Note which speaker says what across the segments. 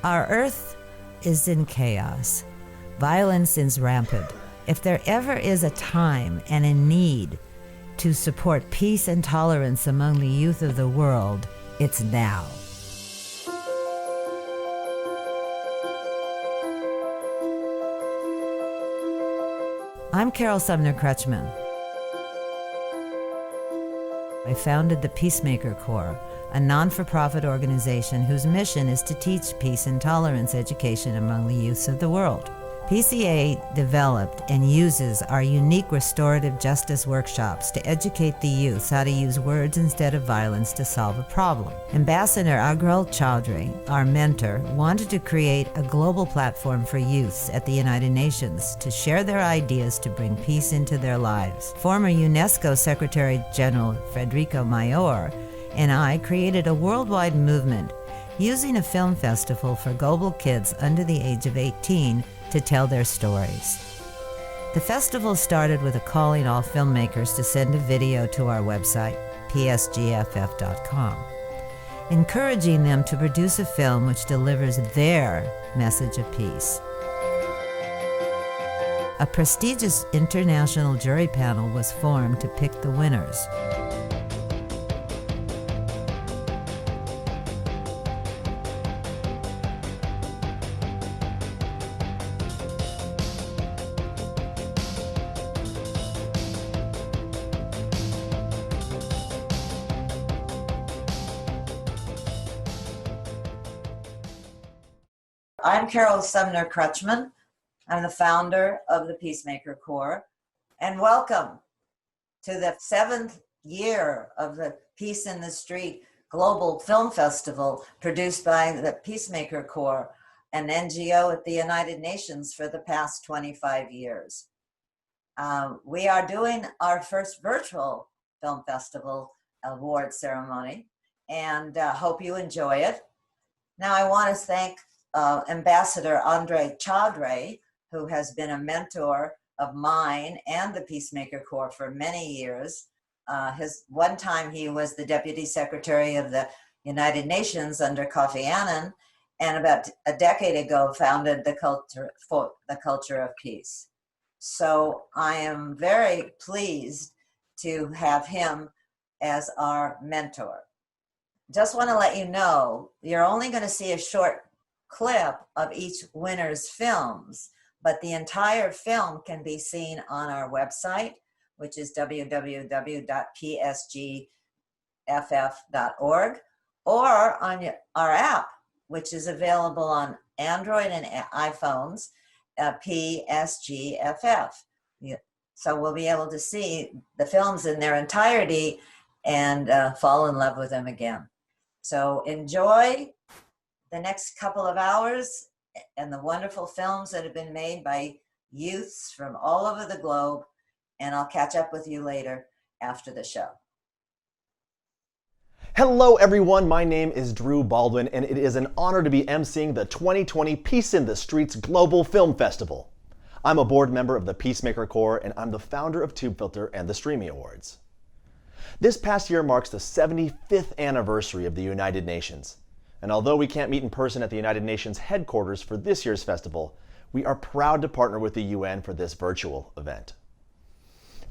Speaker 1: Our Earth is in chaos. Violence is rampant. If there ever is a time and a need to support peace and tolerance among the youth of the world, it's now. I'm Carol Sumner Crutchman. I founded the Peacemaker Corps, a non-for-profit organization whose mission is to teach peace and tolerance education among the youths of the world. PCA developed and uses our unique restorative justice workshops to educate the youths how to use words instead of violence to solve a problem. Ambassador Agrel Chaudhry, our mentor, wanted to create a global platform for youths at the United Nations to share their ideas to bring peace into their lives. Former UNESCO Secretary General Federico Mayor and I created a worldwide movement using a film festival for global kids under the age of 18 to tell their stories. The festival started with a calling all filmmakers to send a video to our website, PSGFF.com, encouraging them to produce a film which delivers their message of peace. A prestigious international jury panel was formed to pick the winners. I'm Carol Sumner Crutchman. I'm the founder of the Peacemaker Corps, and welcome to the 7th year of the Peace in the Street Global Film Festival produced by the Peacemaker Corps, an NGO at the United Nations for the past 25 years. We are doing our first virtual film festival award ceremony, and hope you enjoy it. Now I want to thank Ambassador Agrel Chaudhry, who has been a mentor of mine and the Peacemaker Corps for many years. One time he was the Deputy Secretary of the United Nations under Kofi Annan, and about a decade ago founded the Culture of Peace. So I am very pleased to have him as our mentor. Just want to let you know, you're only going to see a short clip of each winner's films, but the entire film can be seen on our website, which is www.psgff.org, or on our app, which is available on Android and iPhones, PSGFF. So we'll be able to see the films in their entirety and fall in love with them again. So enjoy the next couple of hours and the wonderful films that have been made by youths from all over the globe, and I'll catch up with you later after the show.
Speaker 2: Hello everyone, my name is Drew Baldwin, and it is an honor to be emceeing the 2020 Peace in the Streets Global Film Festival. I'm a board member of the Peacemaker Corps, and I'm the founder of TubeFilter and the Streamy Awards. This past year marks the 75th anniversary of the United Nations. And although we can't meet in person at the United Nations headquarters for this year's festival, we are proud to partner with the UN for this virtual event.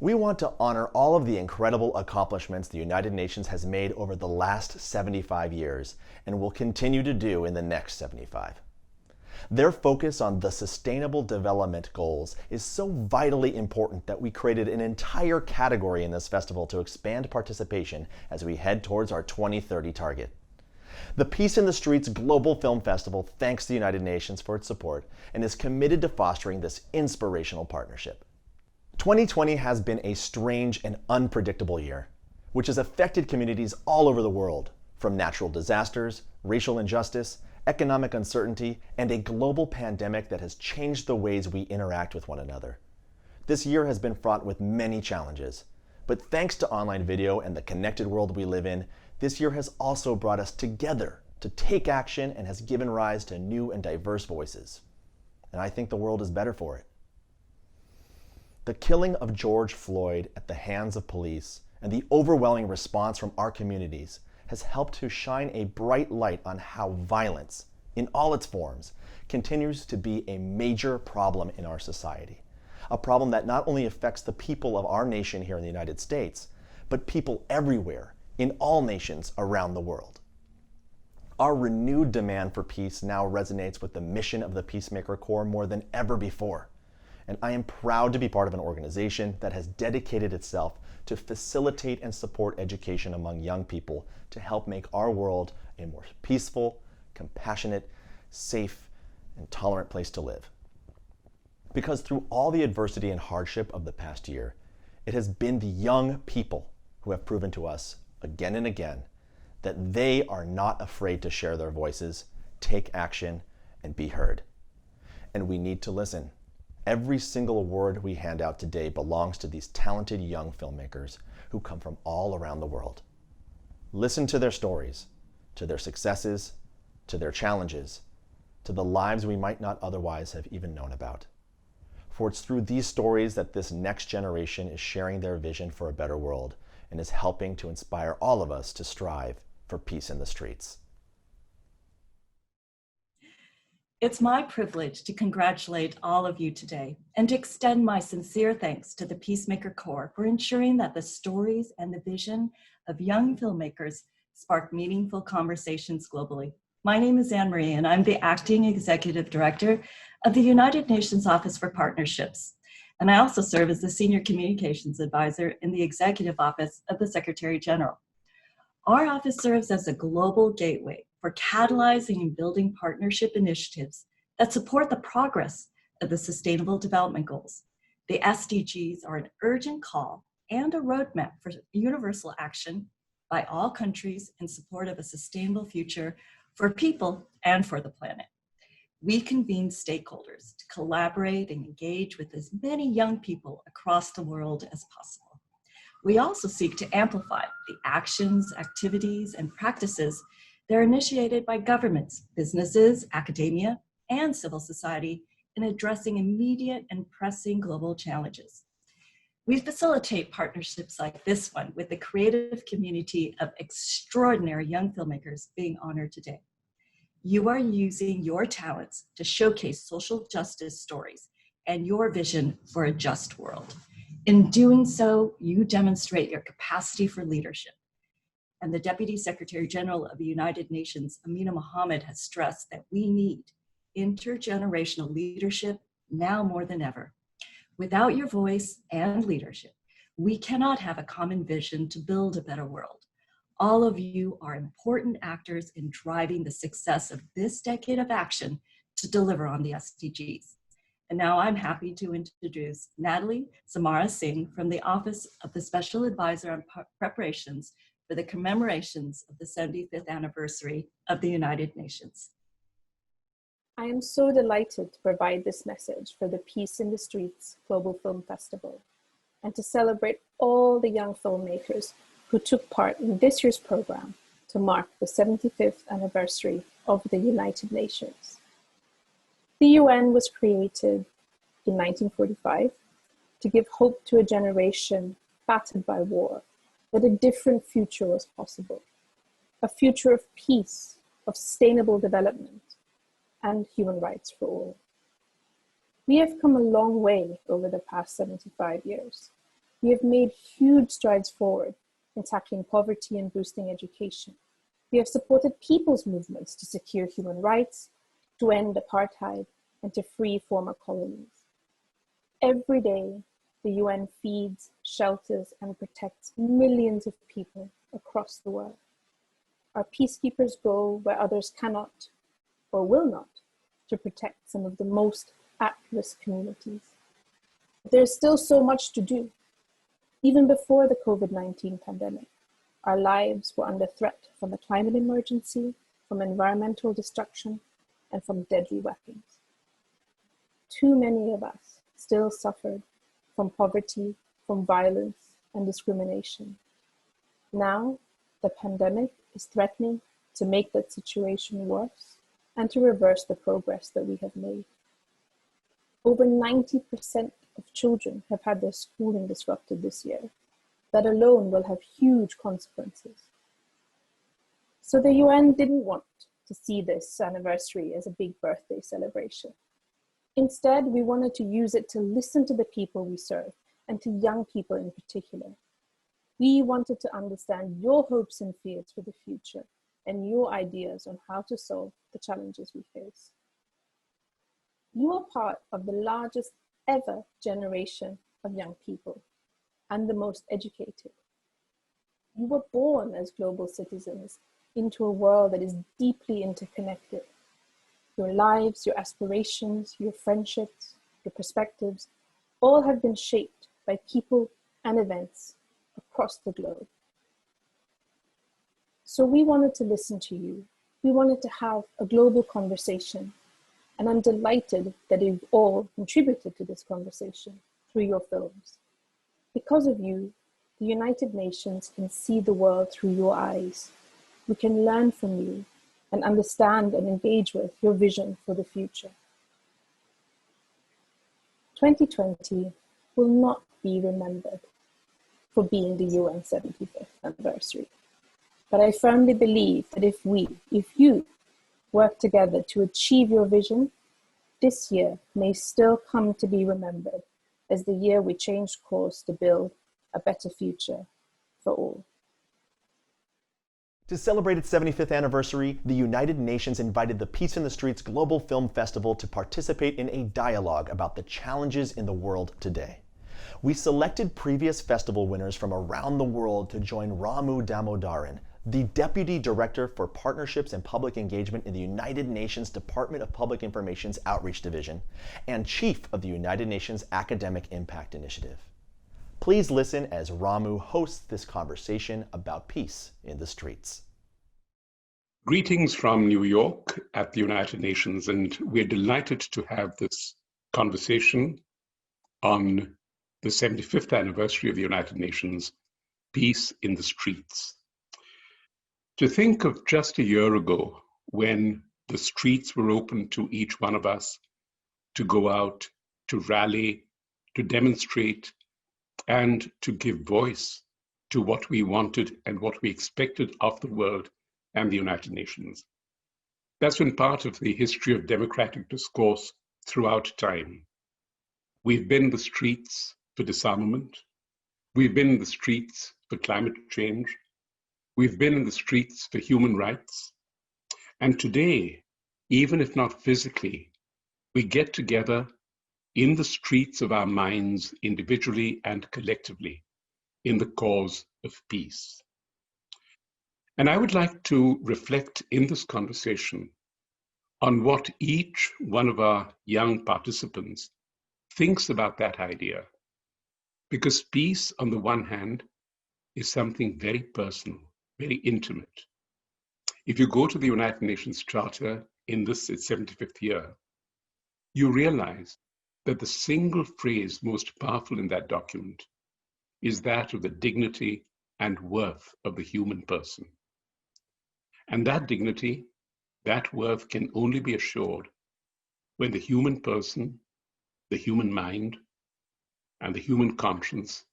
Speaker 2: We want to honor all of the incredible accomplishments the United Nations has made over the last 75 years and will continue to do in the next 75. Their focus on the Sustainable Development Goals is so vitally important that we created an entire category in this festival to expand participation as we head towards our 2030 target. The Peace in the Streets Global Film Festival thanks the United Nations for its support and is committed to fostering this inspirational partnership. 2020 has been a strange and unpredictable year, which has affected communities all over the world, from natural disasters, racial injustice, economic uncertainty, and a global pandemic that has changed the ways we interact with one another. This year has been fraught with many challenges, but thanks to online video and the connected world we live in, this year has also brought us together to take action and has given rise to new and diverse voices. And I think the world is better for it. The killing of George Floyd at the hands of police and the overwhelming response from our communities has helped to shine a bright light on how violence, in all its forms, continues to be a major problem in our society. A problem that not only affects the people of our nation here in the United States, but people everywhere in all nations around the world. Our renewed demand for peace now resonates with the mission of the Peacemaker Corps more than ever before. And I am proud to be part of an organization that has dedicated itself to facilitate and support education among young people to help make our world a more peaceful, compassionate, safe, and tolerant place to live. Because through all the adversity and hardship of the past year, it has been the young people who have proven to us again and again that they are not afraid to share their voices, take action, and be heard. And we need to listen. Every single word we hand out today belongs to these talented young filmmakers who come from all around the world. Listen to their stories, to their successes, to their challenges, to the lives we might not otherwise have even known about. For it's through these stories that this next generation is sharing their vision for a better world and is helping to inspire all of us to strive for peace in the streets.
Speaker 3: It's my privilege to congratulate all of you today and to extend my sincere thanks to the Peacemaker Corps for ensuring that the stories and the vision of young filmmakers spark meaningful conversations globally. My name is Anne Marie, and I'm the Acting Executive Director of the United Nations Office for Partnerships. And I also serve as the Senior Communications Advisor in the Executive Office of the Secretary General. Our office serves as a global gateway for catalyzing and building partnership initiatives that support the progress of the Sustainable Development Goals. The SDGs are an urgent call and a roadmap for universal action by all countries in support of a sustainable future for people and for the planet. We convene stakeholders to collaborate and engage with as many young people across the world as possible. We also seek to amplify the actions, activities, and practices that are initiated by governments, businesses, academia, and civil society in addressing immediate and pressing global challenges. We facilitate partnerships like this one with the creative community of extraordinary young filmmakers being honored today. You are using your talents to showcase social justice stories and your vision for a just world. In doing so, you demonstrate your capacity for leadership. And the Deputy Secretary General of the United Nations, Amina Mohammed, has stressed that we need intergenerational leadership now more than ever. Without your voice and leadership, we cannot have a common vision to build a better world. All of you are important actors in driving the success of this decade of action to deliver on the SDGs. And now I'm happy to introduce Natalie Samara Singh from the Office of the Special Advisor on Preparations for the commemorations of the 75th anniversary of the United Nations.
Speaker 4: I am so delighted to provide this message for the Peace in the Streets Global Film Festival and to celebrate all the young filmmakers who took part in this year's program to mark the 75th anniversary of the United Nations. The UN was created in 1945 to give hope to a generation battered by war, that a different future was possible, a future of peace, of sustainable development, and human rights for all. We have come a long way over the past 75 years. We have made huge strides forward in tackling poverty and boosting education. We have supported people's movements to secure human rights, to end apartheid, and to free former colonies. Every day, the UN feeds, shelters, and protects millions of people across the world. Our peacekeepers go where others cannot or will not to protect some of the most at-risk communities. There's still so much to do. Even before the COVID-19 pandemic, our lives were under threat from a climate emergency, from environmental destruction, and from deadly weapons. Too many of us still suffered from poverty, from violence and discrimination. Now, the pandemic is threatening to make that situation worse and to reverse the progress that we have made. Over 90% of children have had their schooling disrupted this year. That alone will have huge consequences. So the UN didn't want to see this anniversary as a big birthday celebration. Instead, we wanted to use it to listen to the people we serve, and to young people in particular. We wanted to understand your hopes and fears for the future and your ideas on how to solve the challenges we face. You are part of the largest ever generation of young people and the most educated. You were born as global citizens into a world that is deeply interconnected. Your lives, your aspirations, your friendships, your perspectives, all have been shaped by people and events across the globe. So we wanted to listen to you. We wanted to have a global conversation. And I'm delighted that you've all contributed to this conversation through your films. Because of you, the United Nations can see the world through your eyes. We can learn from you and understand and engage with your vision for the future. 2020 will not be remembered for being the UN 75th anniversary. But I firmly believe that if you work together to achieve your vision, this year may still come to be remembered as the year we changed course to build a better future for all.
Speaker 2: To celebrate its 75th anniversary, the United Nations invited the Peace in the Streets Global Film Festival to participate in a dialogue about the challenges in the world today. We selected previous festival winners from around the world to join Ramu Damodaran, the Deputy Director for Partnerships and Public Engagement in the United Nations Department of Public Information's Outreach Division, and Chief of the United Nations Academic Impact Initiative. Please listen as Ramu hosts this conversation about peace in the streets.
Speaker 5: Greetings from New York at the United Nations, and we're delighted to have this conversation on the 75th anniversary of the United Nations, Peace in the Streets. To think of just a year ago when the streets were open to each one of us to go out, to rally, to demonstrate, and to give voice to what we wanted and what we expected of the world and the United Nations. That's been part of the history of democratic discourse throughout time. We've been in the streets for disarmament. We've been in the streets for climate change. We've been in the streets for human rights. And today, even if not physically, we get together in the streets of our minds, individually and collectively, in the cause of peace. And I would like to reflect in this conversation on what each one of our young participants thinks about that idea. Because peace, on the one hand, is something very personal, very intimate. If you go to the United Nations Charter in this, its 75th year, you realize that the single phrase most powerful in that document is that of the dignity and worth of the human person. And that dignity, that worth can only be assured when the human person, the human mind, and the human conscience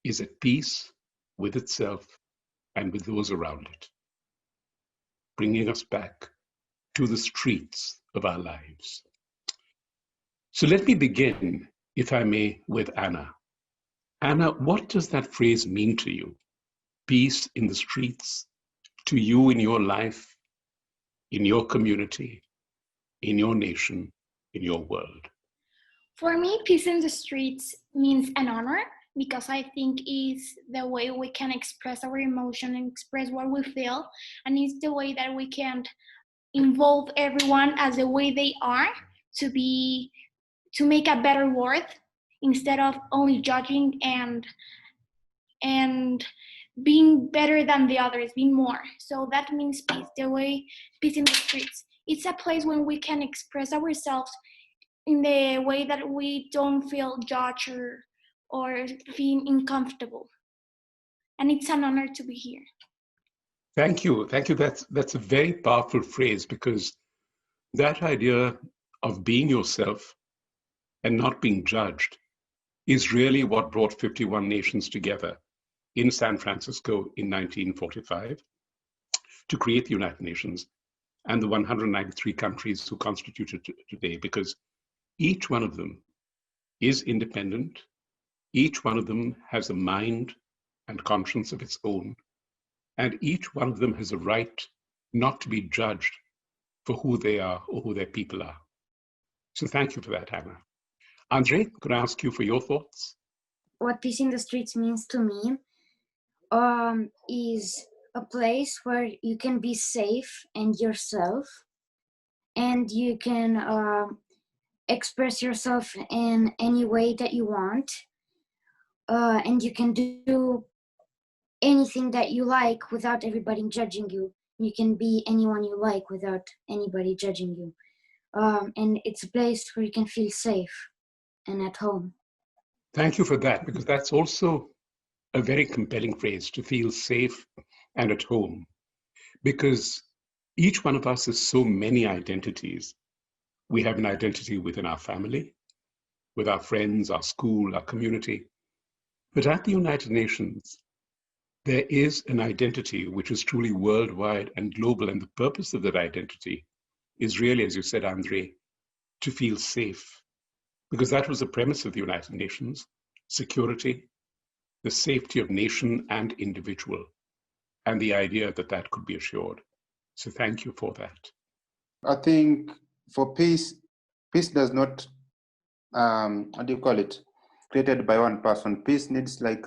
Speaker 5: is at peace with itself and with those around it, bringing us back to the streets of our lives. So let me begin, if I may, with Anna. Anna, what does that phrase mean to you? Peace in the streets, to you in your life, in your community, in your nation, in your world?
Speaker 6: For me, peace in the streets means an honor, because I think it's the way we can express our emotion and express what we feel, and it's the way that we can involve everyone as the way they are to make a better world, instead of only judging and being better than the others, being more. So that means peace, the way peace in the streets. It's a place when we can express ourselves in the way that we don't feel judged or feel uncomfortable. And it's an honor to be here.
Speaker 5: Thank you. Thank you. That's a very powerful phrase, because that idea of being yourself and not being judged is really what brought 51 nations together in San Francisco in 1945 to create the United Nations. and the 193 countries who constitute it today, because each one of them is independent. Each one of them has a mind and conscience of its own, and each one of them has a right not to be judged for who they are or who their people are. So thank you for that, Hannah. Andre, could I ask you for your thoughts?
Speaker 7: What Peace in the Streets means to me is a place where you can be safe and yourself, and you can express yourself in any way that you want, and you can do anything that you like without everybody judging you. You can be anyone you like without anybody judging you. And it's a place where you can feel safe and at home.
Speaker 5: Thank you for that, because that's also a very compelling phrase, to feel safe and at home, because each one of us has so many identities. We have an identity within our family, with our friends, our school, our community. But at the United Nations, there is an identity which is truly worldwide and global, and the purpose of that identity is really, as you said, Andre, to feel safe, because that was the premise of the United Nations: security, the safety of nation and individual, and the idea that that could be assured. So thank you for that.
Speaker 8: I think for peace does not, how do you call it, created by one person. Peace needs like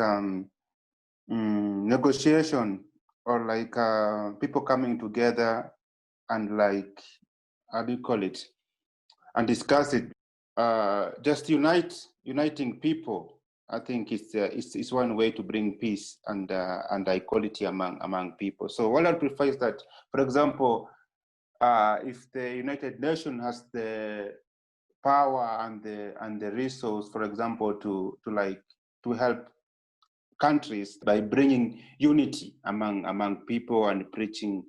Speaker 8: negotiation, or like people coming together and like, how do you call it, and discuss it. Just uniting people. I think it's one way to bring peace and equality among people. So what I prefer is that, for example, if the United Nations has the power and the resource, for example, to help countries by bringing unity among people and preaching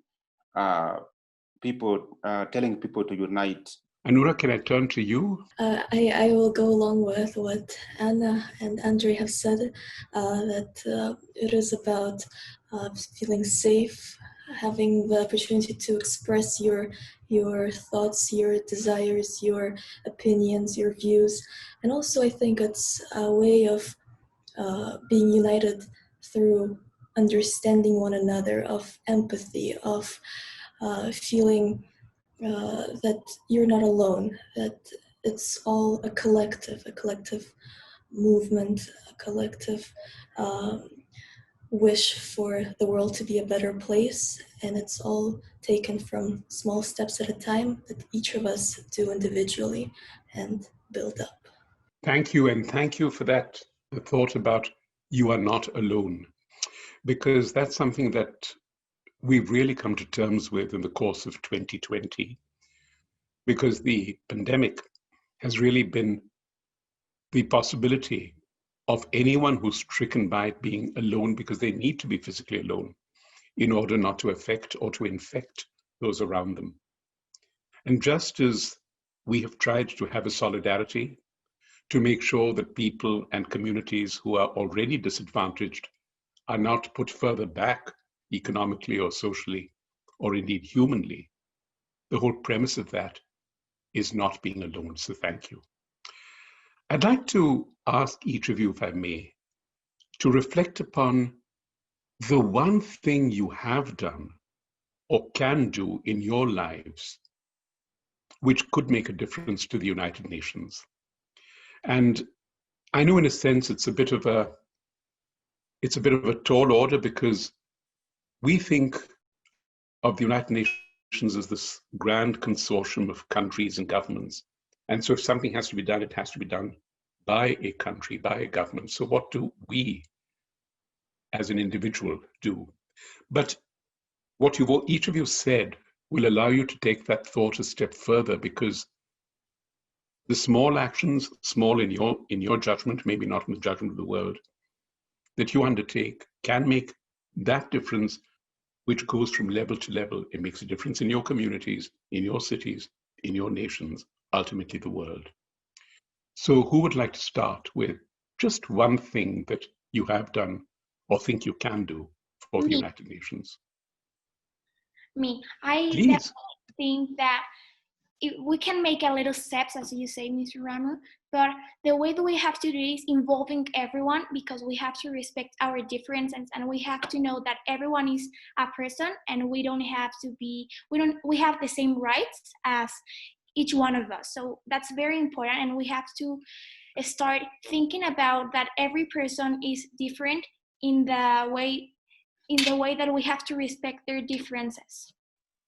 Speaker 8: telling people to unite.
Speaker 5: Anura, can I turn to you?
Speaker 9: I will go along with what Anna and Andre have said, that it is about feeling safe, having the opportunity to express your thoughts, your desires, your opinions, your views. And also I think it's a way of being united through understanding one another, of empathy, of feeling that you're not alone, that it's all a collective movement, a collective wish for the world to be a better place, and it's all taken from small steps at a time that each of us do individually and build up.
Speaker 5: Thank you, and thank you for that thought about you are not alone, because that's something that we've really come to terms with in the course of 2020, because the pandemic has really been the possibility of anyone who's stricken by it being alone, because they need to be physically alone in order not to affect or to infect those around them. And just as we have tried to have a solidarity to make sure that people and communities who are already disadvantaged are not put further back economically or socially, or indeed humanly, the whole premise of that is not being alone. So thank you. I'd like to ask each of you, if I may, to reflect upon the one thing you have done or can do in your lives which could make a difference to the United Nations. And I know in a sense it's a bit of a tall order, because we think of the United Nations as this grand consortium of countries and governments. And so if something has to be done, it has to be done by a country, by a government. So what do we as an individual do? But what each of you said will allow you to take that thought a step further, because the small actions, small in your judgment, maybe not in the judgment of the world, that you undertake can make that difference, which goes from level to level. It makes a difference in your communities, in your cities, in your nations, ultimately the world. So who would like to start with just one thing that you have done or think you can do for the United Nations?
Speaker 6: Me.
Speaker 5: Please.
Speaker 6: think that we can make a little steps, as you say, Mr. Ranu, but the way that we have to do it is involving everyone, because we have to respect our differences, and we have to know that everyone is a person, and we have the same rights as each one of us. So that's very important, and we have to start thinking about that every person is different in the way that we have to respect their differences.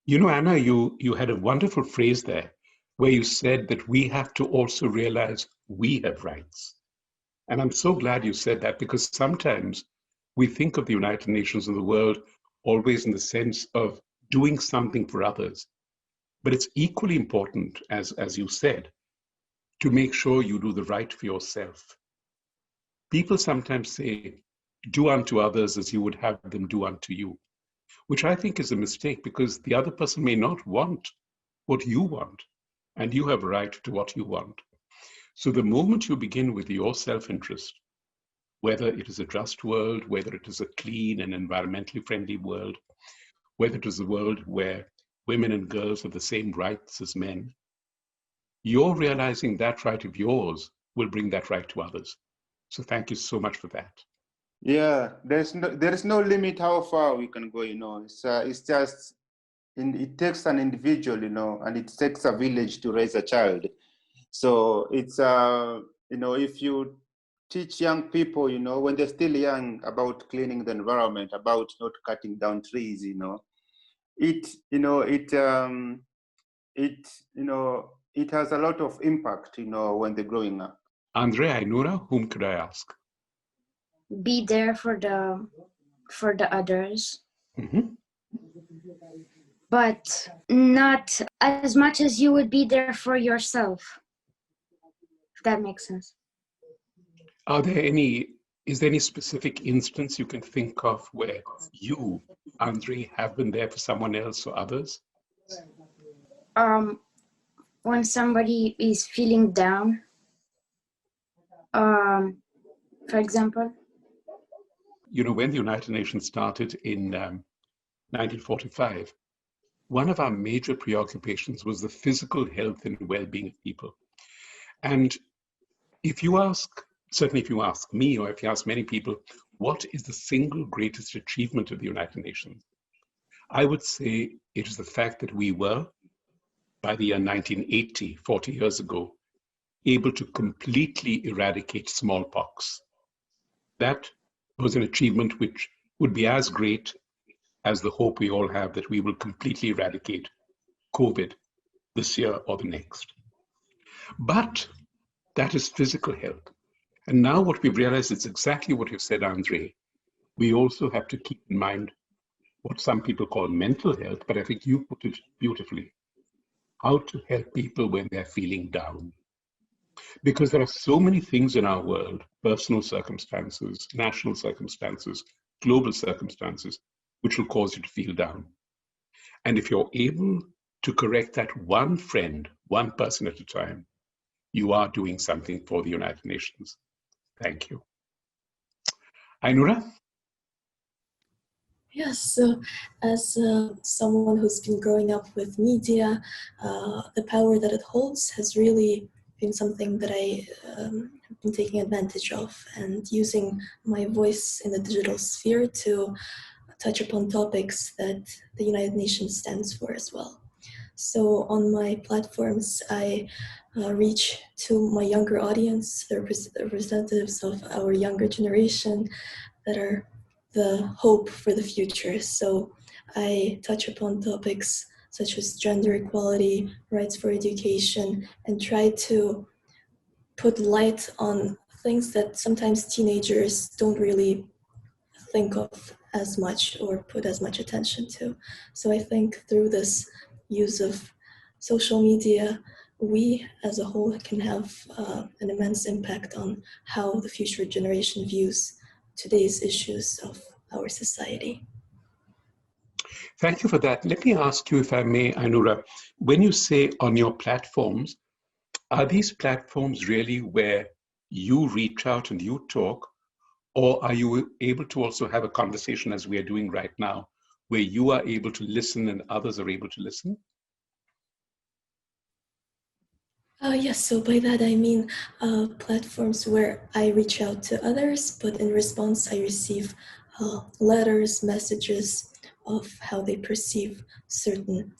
Speaker 5: You know, Anna, you had a wonderful phrase there where you said that we have to also realize we have rights. And I'm so glad you said that, because sometimes we think of the United Nations and the world always in the sense of doing something for others. But it's equally important, as you said, to make sure you do the right for yourself. People sometimes say, do unto others as you would have them do unto you, which I think is a mistake, because the other person may not want what you want, and you have a right to what you want. So the moment you begin with your self-interest, whether it is a just world, whether it is a clean and environmentally friendly world, whether it is a world where women and girls have the same rights as men, you're realizing that right of yours will bring that right to others. So thank you so much for that.
Speaker 8: Yeah, there is no limit how far we can go. It's just it takes an individual, and it takes a village to raise a child. So it's if you teach young people, when they're still young, about cleaning the environment, about not cutting down trees, it has a lot of impact, when they're growing up.
Speaker 5: Andrea, Ainura, whom could I ask?
Speaker 7: Be there for the others.
Speaker 5: Mm-hmm.
Speaker 7: But not as much as you would be there for yourself, if that makes sense.
Speaker 5: Is there any specific instance you can think of where you, Andre, have been there for someone else or others?
Speaker 7: When somebody is feeling down, for example.
Speaker 5: When the United Nations started in 1945, one of our major preoccupations was the physical health and well-being of people. And if you ask me, or if you ask many people, what is the single greatest achievement of the United Nations? I would say it is the fact that we were, by the year 1980, 40 years ago, able to completely eradicate smallpox. That was an achievement which would be as great as the hope we all have that we will completely eradicate COVID this year or the next. But that is physical health. And now what we've realized is exactly what you said, Andre. We also have to keep in mind what some people call mental health, but I think you put it beautifully. How to help people when they're feeling down. Because there are so many things in our world, personal circumstances, national circumstances, global circumstances, which will cause you to feel down. And if you're able to correct that one friend, one person at a time, you are doing something for the United Nations. Thank you. Ainura?
Speaker 9: Yes, so as someone who's been growing up with media, the power that it holds has really been something that I have been taking advantage of, and using my voice in the digital sphere to touch upon topics that the United Nations stands for as well. So on my platforms, I reach to my younger audience, the representatives of our younger generation that are the hope for the future. So I touch upon topics such as gender equality, rights for education, and try to put light on things that sometimes teenagers don't really think of as much or put as much attention to. So I think through this use of social media, we as a whole can have an immense impact on how the future generation views today's issues of our society.
Speaker 5: Thank you for that. Let me ask you, if I may, Ainura, when you say on your platforms, are these platforms really where you reach out and you talk, or are you able to also have a conversation as we are doing right now, where you are able to listen and others are able to listen?
Speaker 9: Yes, so by that I mean platforms where I reach out to others, but in response I receive letters, messages of how they perceive certain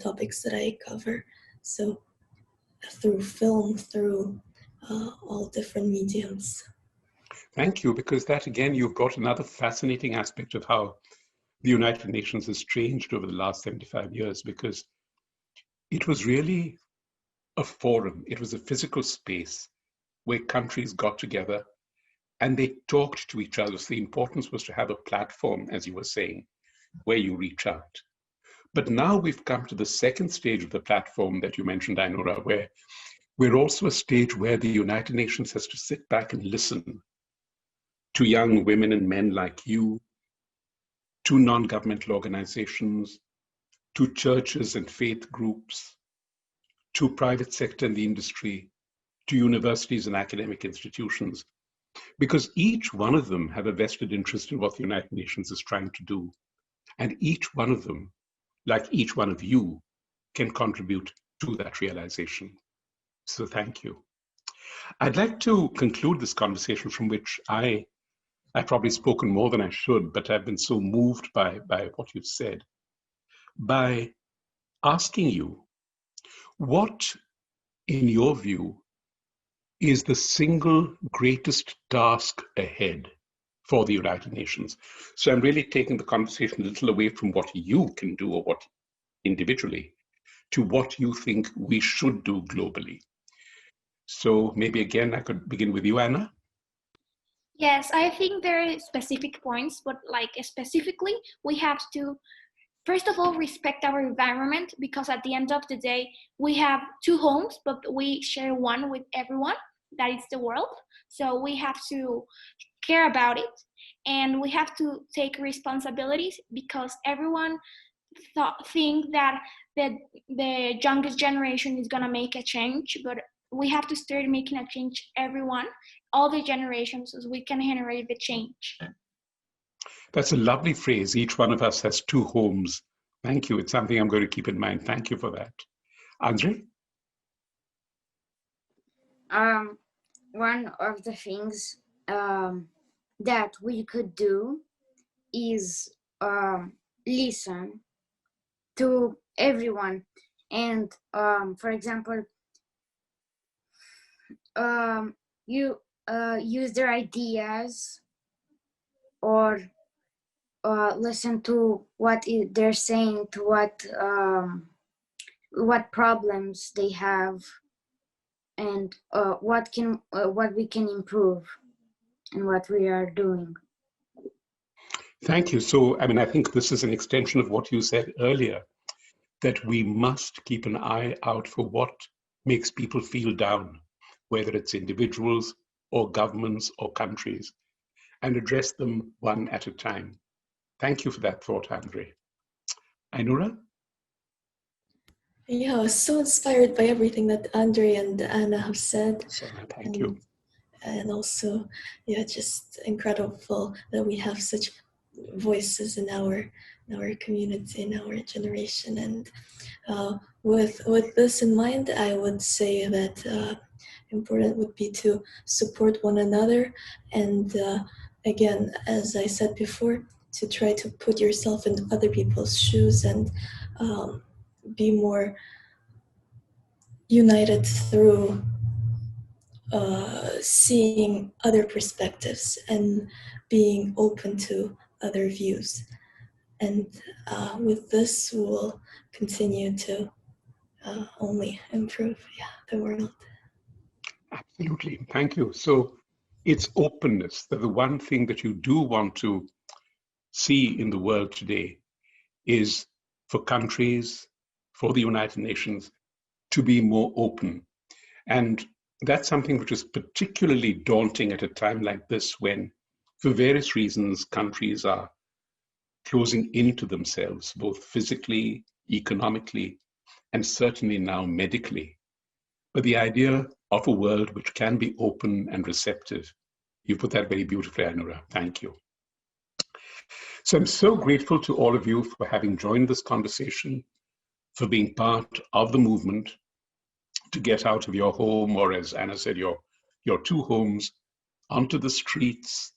Speaker 9: topics that I cover. So through film, through all different mediums.
Speaker 5: Thank you, because that again, you've got another fascinating aspect of how the United Nations has changed over the last 75 years, because it was really a forum. It was a physical space where countries got together and they talked to each other. So the importance was to have a platform, as you were saying, where you reach out. But now we've come to the second stage of the platform that you mentioned, Ainura, where we're also a stage where the United Nations has to sit back and listen to young women and men like you, to non-governmental organizations, to churches and faith groups, to private sector and the industry, to universities and academic institutions, because each one of them have a vested interest in what the United Nations is trying to do. And each one of them, like each one of you, can contribute to that realization. So thank you. I'd like to conclude this conversation, from which I've probably spoken more than I should, but I've been so moved by what you've said, by asking you, what, in your view, is the single greatest task ahead for the United Nations? So I'm really taking the conversation a little away from what you can do or what individually, to what you think we should do globally. So maybe again, I could begin with you, Anna.
Speaker 6: Yes, I think there are specific points, but like specifically, we have to, first of all, respect our environment, because at the end of the day, we have two homes, but we share one with everyone, that is the world. So we have to care about it, and we have to take responsibilities, because everyone think that the youngest generation is going to make a change, but we have to start making a change, everyone, all the generations, so we can generate the change.
Speaker 5: That's a lovely phrase. Each one of us has two homes. Thank you. It's something I'm going to keep in mind. Thank you for that. Andre?
Speaker 7: One of the things that we could do is listen to everyone, and for example, you use their ideas, or listen to what they're saying, to what problems they have, and what we can improve, and what we are doing.
Speaker 5: Thank you. So, I think this is an extension of what you said earlier, that we must keep an eye out for what makes people feel down, whether it's individuals or governments or countries, and address them one at a time. Thank you for that thought, Andre. Ainura?
Speaker 9: Yeah, I was so inspired by everything that Andre and Anna have said.
Speaker 5: Thank you.
Speaker 9: And also, yeah, just incredible that we have such voices in our community, in our generation. And with this in mind, I would say that important would be to support one another, and again, as I said before, to try to put yourself in other people's shoes, and be more united through seeing other perspectives and being open to other views. And with this, we'll continue to only improve the world.
Speaker 5: Absolutely. Thank you. So it's openness, that the one thing that you do want to see in the world today is for countries, for the United Nations, to be more open. And that's something which is particularly daunting at a time like this, when, for various reasons, countries are closing into themselves, both physically, economically, and certainly now medically. But the idea of a world which can be open and receptive, you put that very beautifully, Ainura. Thank you. So I'm so grateful to all of you for having joined this conversation, for being part of the movement, to get out of your home, or as Anna said, your two homes, onto the streets,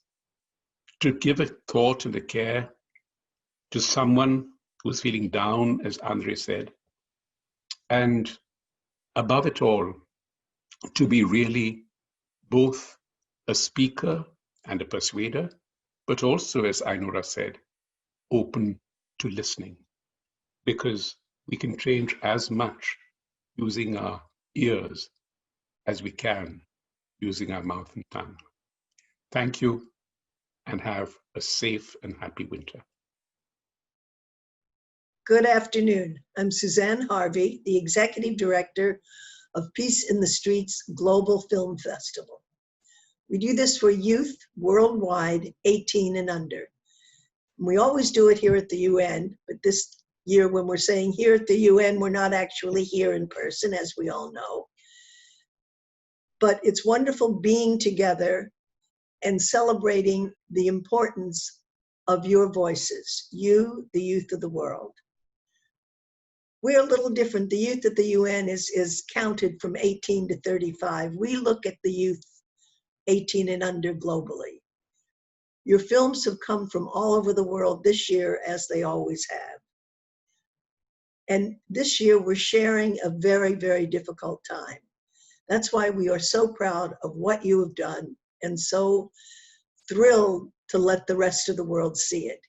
Speaker 5: to give a thought and a care to someone who's feeling down, as Andre said, and above it all, to be really both a speaker and a persuader, but also, as Ainura said, open to listening, because we can change as much using our ears as we can using our mouth and tongue. Thank you, and have a safe and happy winter.
Speaker 10: Good afternoon. I'm Suzanne Harvey, the Executive Director of Peace in the Streets Global Film Festival. We do this for youth worldwide, 18 and under. We always do it here at the UN, but this year when we're saying here at the UN, we're not actually here in person, as we all know. But it's wonderful being together and celebrating the importance of your voices, you, the youth of the world. We're a little different. The youth at the UN is counted from 18 to 35. We look at the youth 18 and under globally. Your films have come from all over the world this year, as they always have. And this year we're sharing a very, very difficult time. That's why we are so proud of what you have done and so thrilled to let the rest of the world see it.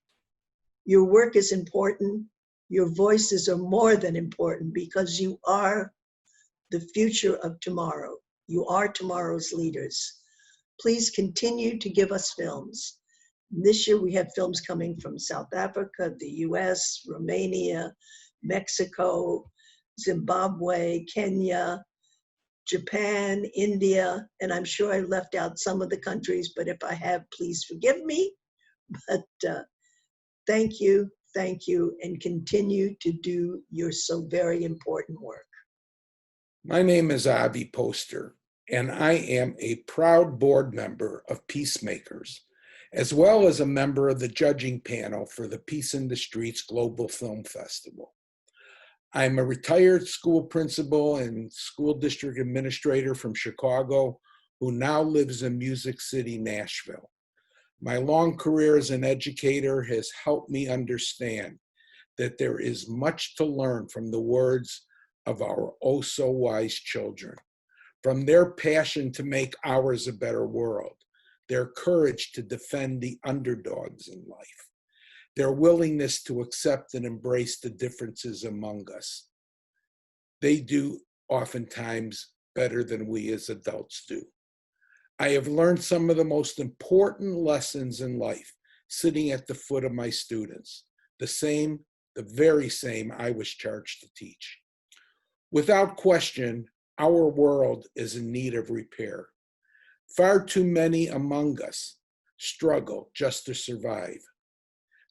Speaker 10: Your work is important. Your voices are more than important, because you are the future of tomorrow. You are tomorrow's leaders. Please continue to give us films. This year we have films coming from South Africa, the US, Romania, Mexico, Zimbabwe, Kenya, Japan, India, and I'm sure I left out some of the countries, but if I have, please forgive me. But thank you, and continue to do your so very important work.
Speaker 11: My name is Avi Poster, and I am a proud board member of Peacemakers, as well as a member of the judging panel for the Peace in the Streets Global Film Festival. I'm a retired school principal and school district administrator from Chicago, who now lives in Music City, Nashville. My long career as an educator has helped me understand that there is much to learn from the words of our oh so wise children, from their passion to make ours a better world, their courage to defend the underdogs in life, their willingness to accept and embrace the differences among us. They do oftentimes better than we as adults do. I have learned some of the most important lessons in life sitting at the foot of my students, the very same I was charged to teach. Without question, our world is in need of repair. Far too many among us struggle just to survive.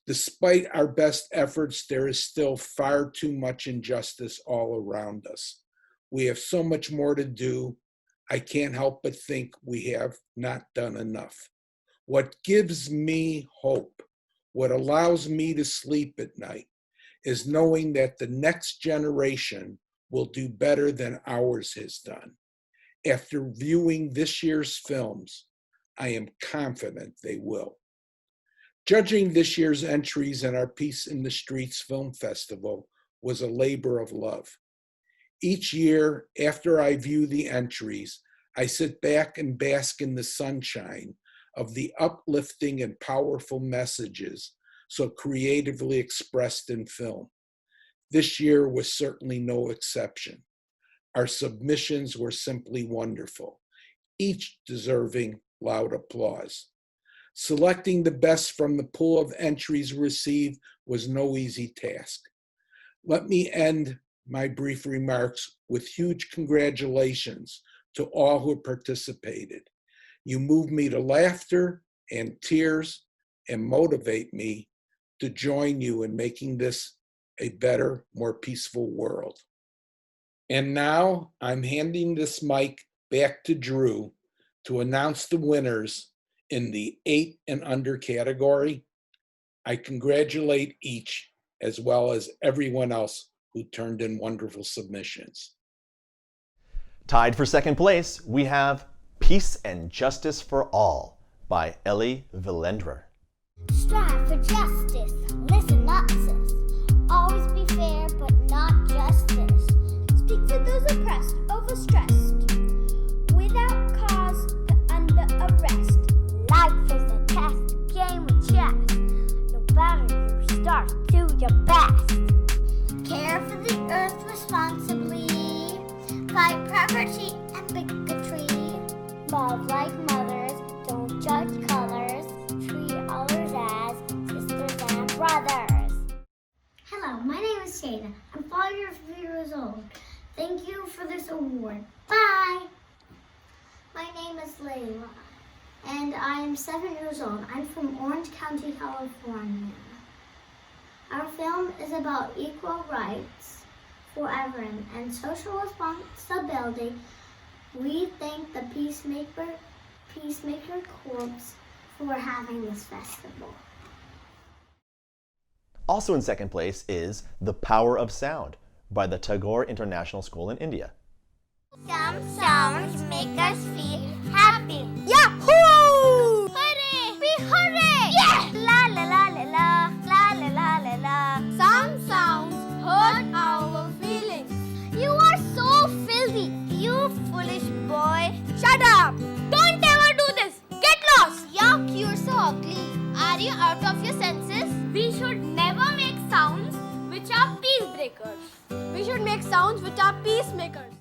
Speaker 11: Despite our best efforts, there is still far too much injustice all around us. We have so much more to do. I can't help but think we have not done enough. What gives me hope, what allows me to sleep at night, is knowing that the next generation will do better than ours has done. After viewing this year's films, I am confident they will. Judging this year's entries in our Peace in the Streets Film Festival was a labor of love. Each year, after I view the entries, I sit back and bask in the sunshine of the uplifting and powerful messages so creatively expressed in film. This year was certainly no exception. Our submissions were simply wonderful, each deserving loud applause. Selecting the best from the pool of entries received was no easy task. Let me end my brief remarks with huge congratulations to all who participated. You move me to laughter and tears and motivate me to join you in making this a better, more peaceful world. And now I'm handing this mic back to Drew to announce the winners in the 8 and under category. I congratulate each, as well as everyone else who turned in wonderful submissions.
Speaker 2: Tied for second place, we have Peace and Justice for All by Ellie Villendrer.
Speaker 12: Strive for justice, listen up, sis. Always be fair, but not justice. Speak for those oppressed, overstressed, without cause, put under arrest. Life is a test, game of chess. No matter you start, do your best. Care for the earth responsibly. Fight poverty and bigotry. Love like mothers, don't judge colors. Treat others as sisters and brothers. Hello, my name is Shayna. I'm 5 years old. Thank you for this award. Bye. My name is Layla, and I am 7 years old. I'm from Orange County, California. Our film is about equal rights for everyone and social responsibility. We thank the Peacemaker Corps for having this festival.
Speaker 2: Also in second place is The Power of Sound by the Tagore International School in India.
Speaker 12: Some sounds make us feel happy. Yahoo! Hooray! Be hooray! Yeah! La la la la la, la la la la la. Some sounds hurt our feelings. You are so filthy, you foolish boy. Shut up! Don't ever do this. Get lost. Yuck, you're so ugly. Are you out of your senses? We should never make sounds which are peace breakers. We should make sounds which are peacemakers.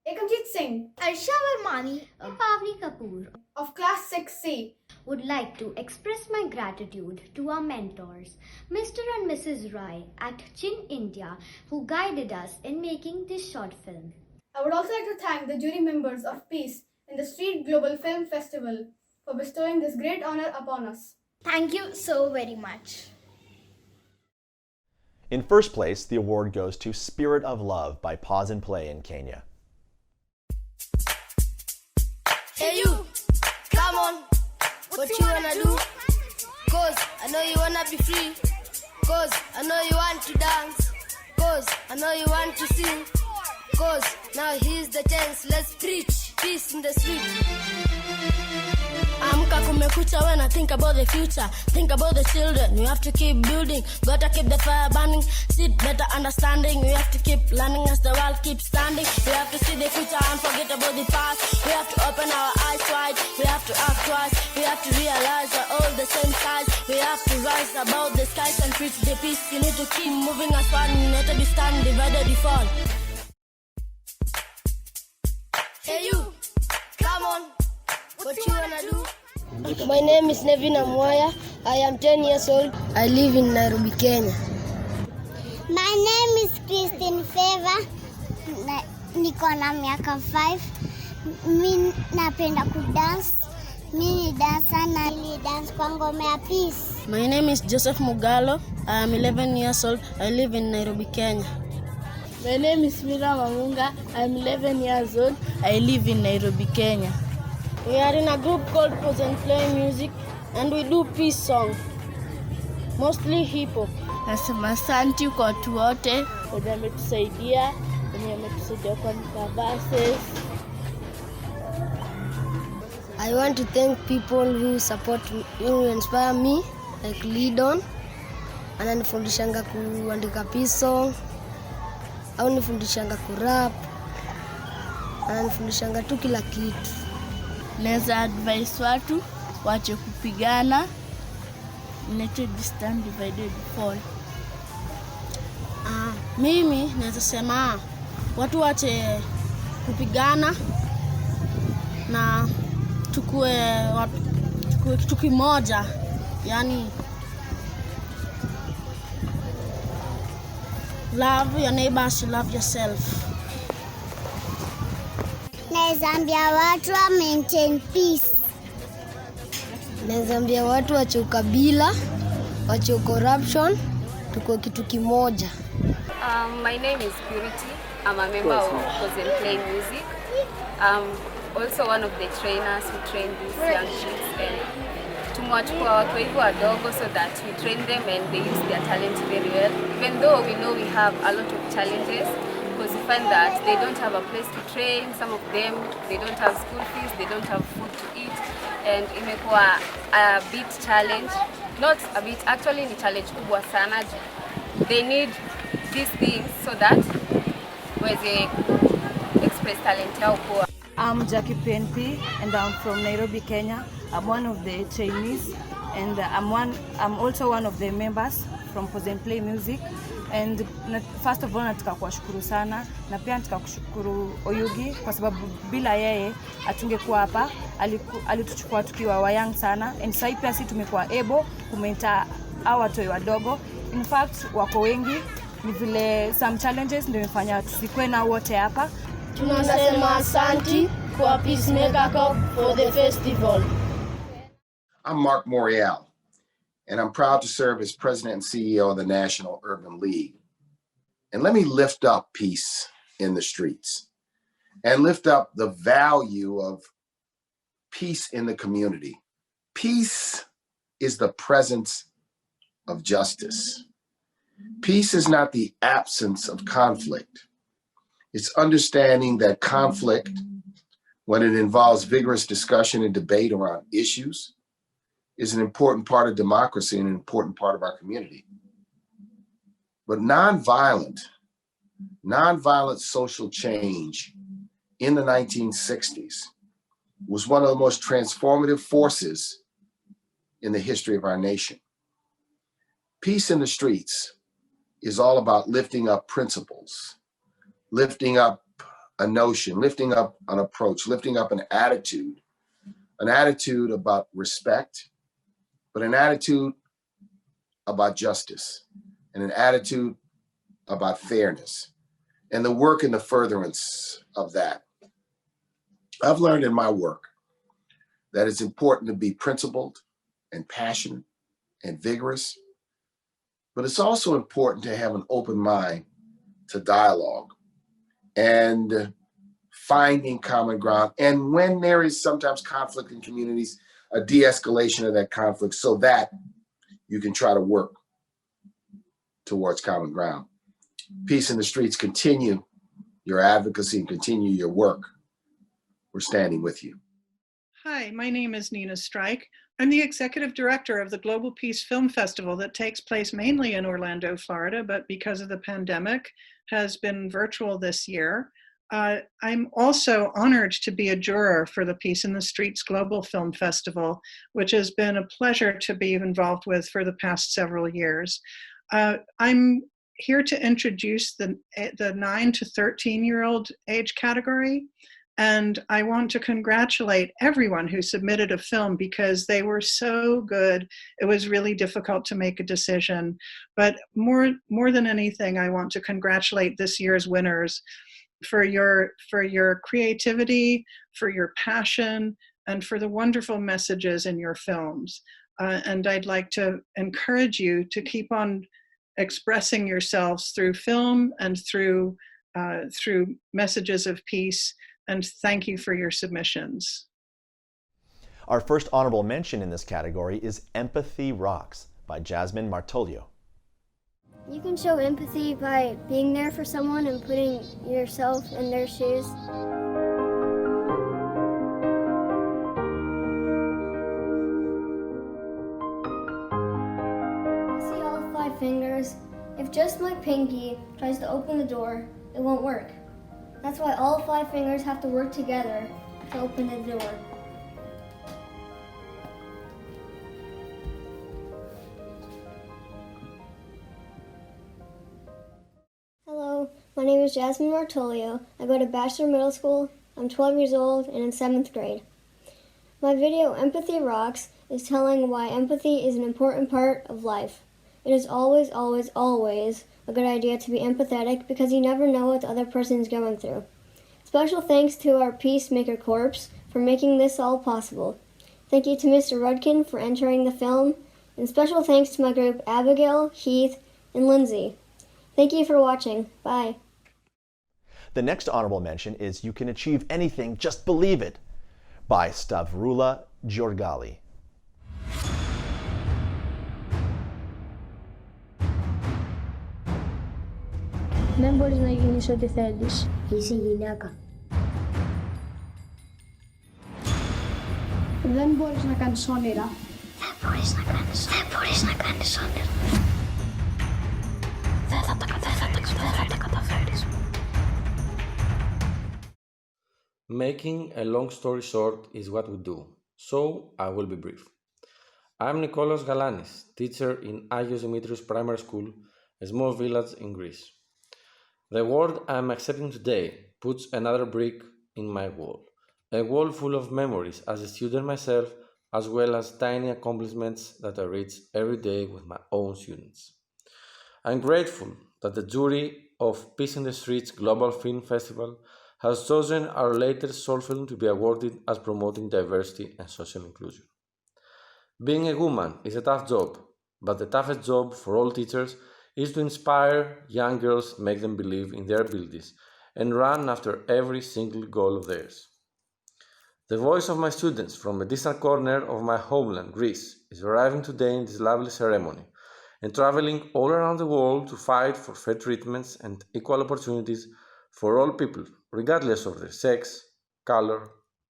Speaker 13: Ekamjit Singh,
Speaker 12: Arsha Varmani and Pavni Kapoor
Speaker 13: of Class 6C,
Speaker 14: would like to express my gratitude to our mentors, Mr. and Mrs. Rai at Chin India, who guided us in making this short film.
Speaker 13: I would also like to thank the jury members of Peace in the Street Global Film Festival for bestowing this great honor upon us.
Speaker 12: Thank you so very much.
Speaker 2: In first place, the award goes to Spirit of Love by Pause and Play in Kenya.
Speaker 15: Hey you, come on, what you wanna do? Cause I know you wanna be free. Cause I know you want to dance. Cause I know you want to sing. Cause now here's the chance, let's preach peace in the street. Amka kumekucha when I think about the future. Think about the children, we have to keep building. Gotta keep the fire burning, seek better understanding. We have to keep learning as the world keeps standing. We have to see the future and forget about the past. We have to open our eyes wide, we have to act twice. We have to realize we're all the same size. We have to rise above the skies and preach the peace. You need to keep moving as one, united we stand, divided we fall. Hey you, come on, what you wanna do? My name is Nevina Mwaya. I am 10 years old. I live in Nairobi, Kenya.
Speaker 12: My name is Christine Favor. Niko na miaka 5. Mimi napenda kudance. Mimi ni dancer na dance kwa ngoma ya Peace.
Speaker 15: My name is Joseph Mugalo. I am 11 years old. I live in Nairobi, Kenya.
Speaker 16: My name is Mira Mamunga. I am 11 years old. I live in Nairobi, Kenya.
Speaker 15: We are in a group called Pause and Play Music, and we do peace songs, mostly hip hop.
Speaker 16: Nasema asante kwa watu wote wenye wametusaidia, kwa verses.
Speaker 15: I want to thank people who support me, who inspire me, like Lidon. Ananifundishanga kuandika peace song, au nifundishanga kurap, ananifundishanga tu kila kitu.
Speaker 16: Naweza advise watu wache kupigana. United we stand, divided we fall.
Speaker 15: Mimi naweza sema watu wache kupigana na tukue kitu kimoja, yani love your neighbors, love yourself.
Speaker 12: Naweza ambia watu wa maintain peace.
Speaker 15: Naweza ambia watu wache ukabila, wache corruption, tukue kitu kimoja.
Speaker 17: My name is Purity. I'm a member of Pause and Play Music. Also one of the trainers who train these young kids, and tumewachukua watu hivyo wadogo so that we train them and they use their talent very well. Even though we know we have a lot of challenges, because because you find that they don't have a place to train. Some of them, they don't have school fees, they don't have food to eat, and imekuwa a bit challenge. Not a bit, actually ni challenge kubwa sana. They need these things so that waweze express talent yao poa.
Speaker 18: I'm Jackie PNP and I'm from Nairobi, Kenya. I'm one of the trainees and I'm also one of the members from Pose and Play Music. And first of all nataka kuwashukuru sana na pia nataka kushukuru Oyugi kwa sababu bila yeye atungekuwa hapa. Alituchukua tukiwa wayang sana and sasa pia sisi tumekuwa able kumenta hawa watoi wadogo. In fact wako wengi, ni vile some challenges ndio imefanya tusikwe na wote hapa.
Speaker 16: Tunasema asanti kwa Peacemaker Cup for the festival.
Speaker 19: I'm Mark Morial, and I'm proud to serve as president and CEO of the National Urban League. And let me lift up peace in the streets and lift up the value of peace in the community. Peace is the presence of justice. Peace is not the absence of conflict. It's understanding that conflict, when it involves vigorous discussion and debate around issues, is an important part of democracy and an important part of our community. But nonviolent social change in the 1960s was one of the most transformative forces in the history of our nation. Peace in the streets is all about lifting up principles, lifting up a notion, lifting up an approach, lifting up an attitude about respect, but an attitude about justice and an attitude about fairness and the work and the furtherance of that. I've learned in my work that it's important to be principled and passionate and vigorous, but it's also important to have an open mind to dialogue and finding common ground. And when there is sometimes conflict in communities, a de-escalation of that conflict so that you can try to work towards common ground. Peace in the streets, continue your advocacy and continue your work. We're standing with you.
Speaker 20: Hi, my name is Nina Strike. I'm the executive director of the Global Peace Film Festival that takes place mainly in Orlando, Florida, but because of the pandemic has been virtual this year. I'm also honored to be a juror for the Peace in the Streets Global Film Festival, which has been a pleasure to be involved with for the past several years. I'm here to introduce the 9 to 13-year-old age category. And I want to congratulate everyone who submitted a film because they were so good. It was really difficult to make a decision. But more than anything, I want to congratulate this year's winners for your creativity, for your passion, and for the wonderful messages in your films. And I'd like to encourage you to keep on expressing yourselves through film and through messages of peace. And thank you for your submissions.
Speaker 2: Our first honorable mention in this category is Empathy Rocks by Jasmine Martolio.
Speaker 12: You can show empathy by being there for someone and putting yourself in their shoes. See all 5 fingers. If just my pinky tries to open the door, it won't work. That's why all 5 fingers have to work together to open the door. Hello, my name is Jasmine Martolio. I go to Bachelor Middle School. I'm 12 years old and in 7th grade. My video, Empathy Rocks, is telling why empathy is an important part of life. It is always, always, always a good idea to be empathetic because you never know what the other person is going through. Special thanks to our Peacemaker Corps for making this all possible. Thank you to Mr. Rudkin for entering the film, and special thanks to my group Abigail, Heath, and Lindsay. Thank you for watching. Bye.
Speaker 2: The next honorable mention is You Can Achieve Anything, Just Believe It by Stavrula Giorgali.
Speaker 12: Δεν μπορείς να γίνεις ό,τι θέλεις.
Speaker 21: Είσαι γυναίκα.
Speaker 12: Δεν μπορείς να κάνεις όνειρα.
Speaker 21: Δεν μπορείς να κάνεις όνειρα. Δεν θα τα καταφέρεις.
Speaker 22: Making a long story short is what we do, so I will be brief. I'm Nikolas Galanis, teacher in Agios Dimitrios Primary School, a small village in Greece. The award I'm accepting today puts another brick in my wall, a wall full of memories as a student myself, as well as tiny accomplishments that I reach every day with my own students. I'm grateful that the jury of Peace in the Streets Global Film Festival has chosen our latest short film to be awarded as promoting diversity and social inclusion. Being a woman is a tough job, but the toughest job for all teachers is to inspire young girls, make them believe in their abilities, and run after every single goal of theirs. The voice of my students from a distant corner of my homeland, Greece, is arriving today in this lovely ceremony and traveling all around the world to fight for fair treatments and equal opportunities for all people, regardless of their sex, color,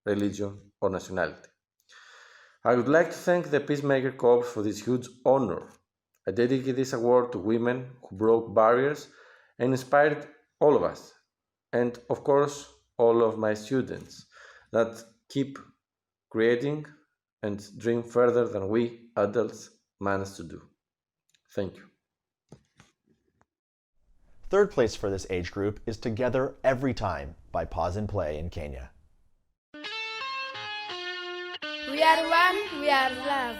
Speaker 22: religion, or nationality. I would like to thank the Peacemaker Corps for this huge honor. I dedicate this award to women who broke barriers and inspired all of us, and of course, all of my students that keep creating and dream further than we adults manage to do. Thank you.
Speaker 2: Third place for this age group is Together Every Time by Pause and Play in Kenya.
Speaker 16: We are one, we are love.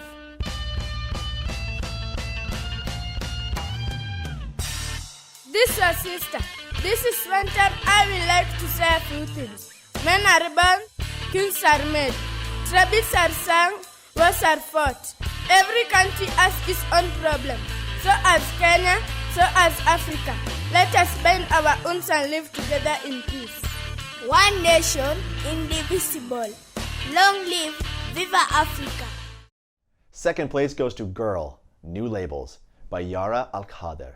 Speaker 16: This is sister. This is winter. I would like to say a few things. Men are born, kings are made, tribes are sung, wars are fought. Every country has its own problem. So as Kenya, so as Africa, let us bend our wounds and live together in peace. One nation, indivisible. Long live Viva Africa.
Speaker 2: Second place goes to Girl, New Labels by Yara Al-Khader.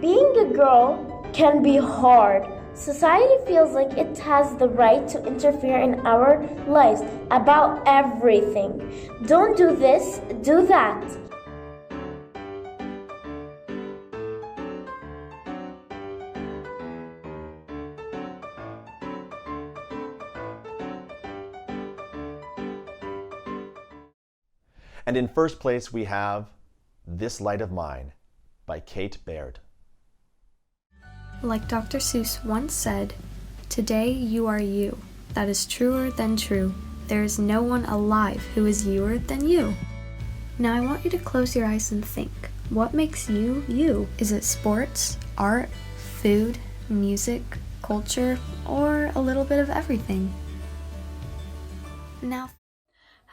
Speaker 23: Being a girl can be hard. Society feels like it has the right to interfere in our lives about everything. Don't do this, do that.
Speaker 2: And in first place we have This Light of Mine by Kate Baird.
Speaker 24: Like Dr. Seuss once said, "Today you are you. That is truer than true. There is no one alive who is youer than you." Now I want you to close your eyes and think. What makes you, you? Is it sports, art, food, music, culture, or a little bit of everything? Now,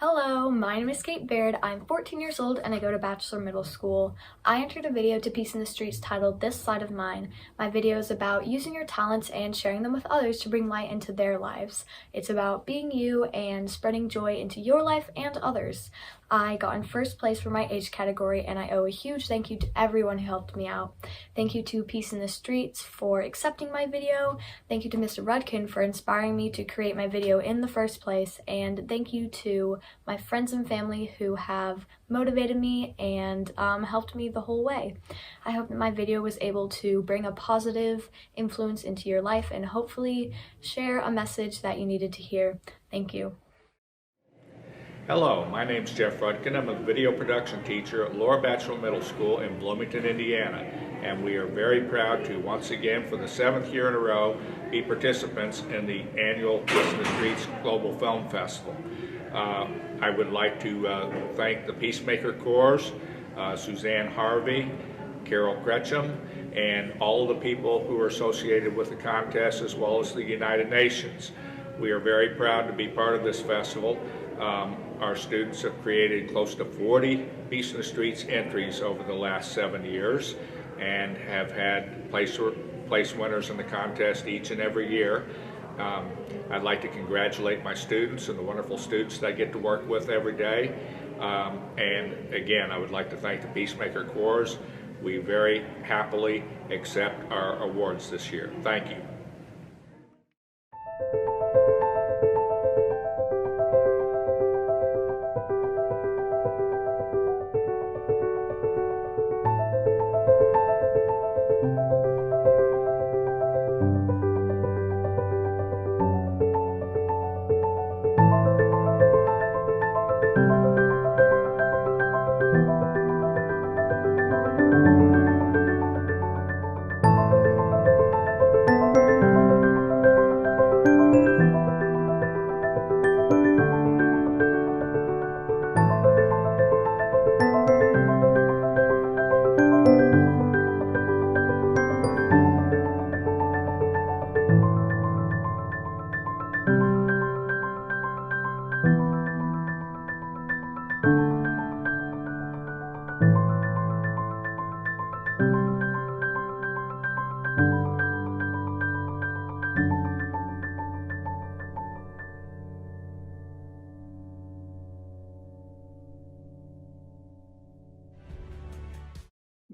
Speaker 25: hello, my name is Kate Baird. I'm 14 years old and I go to Bachelor Middle School. I entered a video to Peace in the Streets titled This Side of Mine. My video is about using your talents and sharing them with others to bring light into their lives. It's about being you and spreading joy into your life and others. I got in first place for my age category and I owe a huge thank you to everyone who helped me out. Thank you to Peace in the Streets for accepting my video. Thank you to Mr. Rudkin for inspiring me to create my video in the first place. And thank you to my friends and family who have motivated me and helped me the whole way. I hope that my video was able to bring a positive influence into your life and hopefully share a message that you needed to hear. Thank you.
Speaker 26: Hello, my name's Jeff Rudkin. I'm a video production teacher at Lower Bachelor Middle School in Bloomington, Indiana. And we are very proud to once again, for the 7th year in a row, be participants in the annual Peace in the Streets Global Film Festival. I would like to thank the Peacemaker Corps, Suzanne Harvey, Carol Kretchum, and all the people who are associated with the contest, as well as the United Nations. We are very proud to be part of this festival. Our students have created close to 40 Peace in the Streets entries over the last 7 years and have had place winners in the contest each and every year. I'd like to congratulate my students and the wonderful students that I get to work with every day. And again, I would like to thank the Peacemaker Corps we very happily accept our awards this year. Thank you.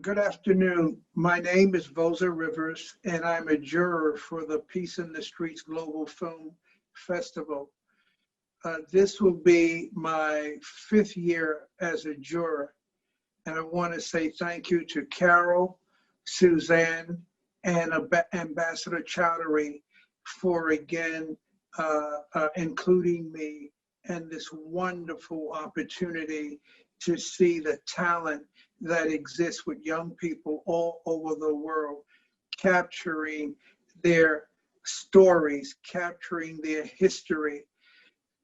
Speaker 1: Good afternoon. My name is Vosa Rivers, and I'm a juror for the Peace in the Streets Global Film Festival. This will be my 5th year as a juror, and I want to say thank you to Carol, Suzanne, and Ambassador Chowdhury for again including me in this wonderful opportunity to see the talent that exists with young people all over the world, capturing their stories, capturing their history.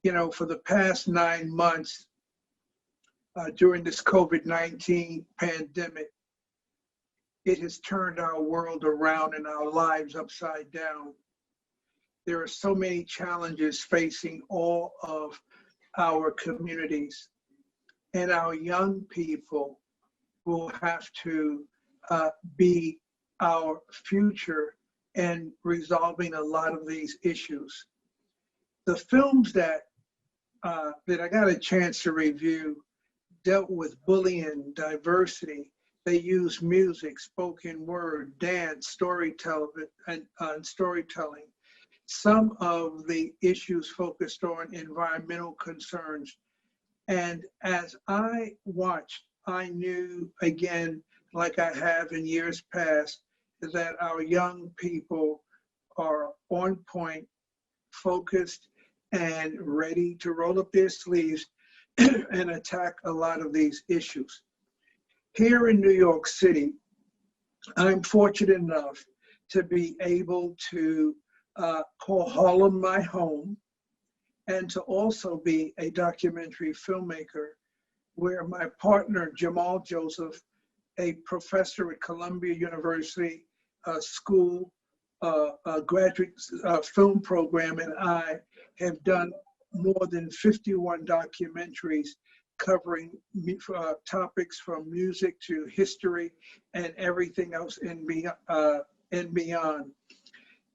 Speaker 1: You know, for the past 9 months during this COVID-19 pandemic, it has turned our world around and our lives upside down. There are so many challenges facing all of our communities, and our young people will have to be our future in resolving a lot of these issues. The films that I got a chance to review dealt with bullying, diversity. They use music, spoken word, dance, storytelling, and storytelling. Some of the issues focused on environmental concerns. And as I watched, I knew, again, like I have in years past, that our young people are on point, focused, and ready to roll up their sleeves and attack a lot of these issues. Here in New York City, I'm fortunate enough to be able to call Harlem my home, and to also be a documentary filmmaker, where my partner, Jamal Joseph, a professor at Columbia University School, a graduate film program, and I have done more than 51 documentaries covering topics from music to history and everything else and beyond.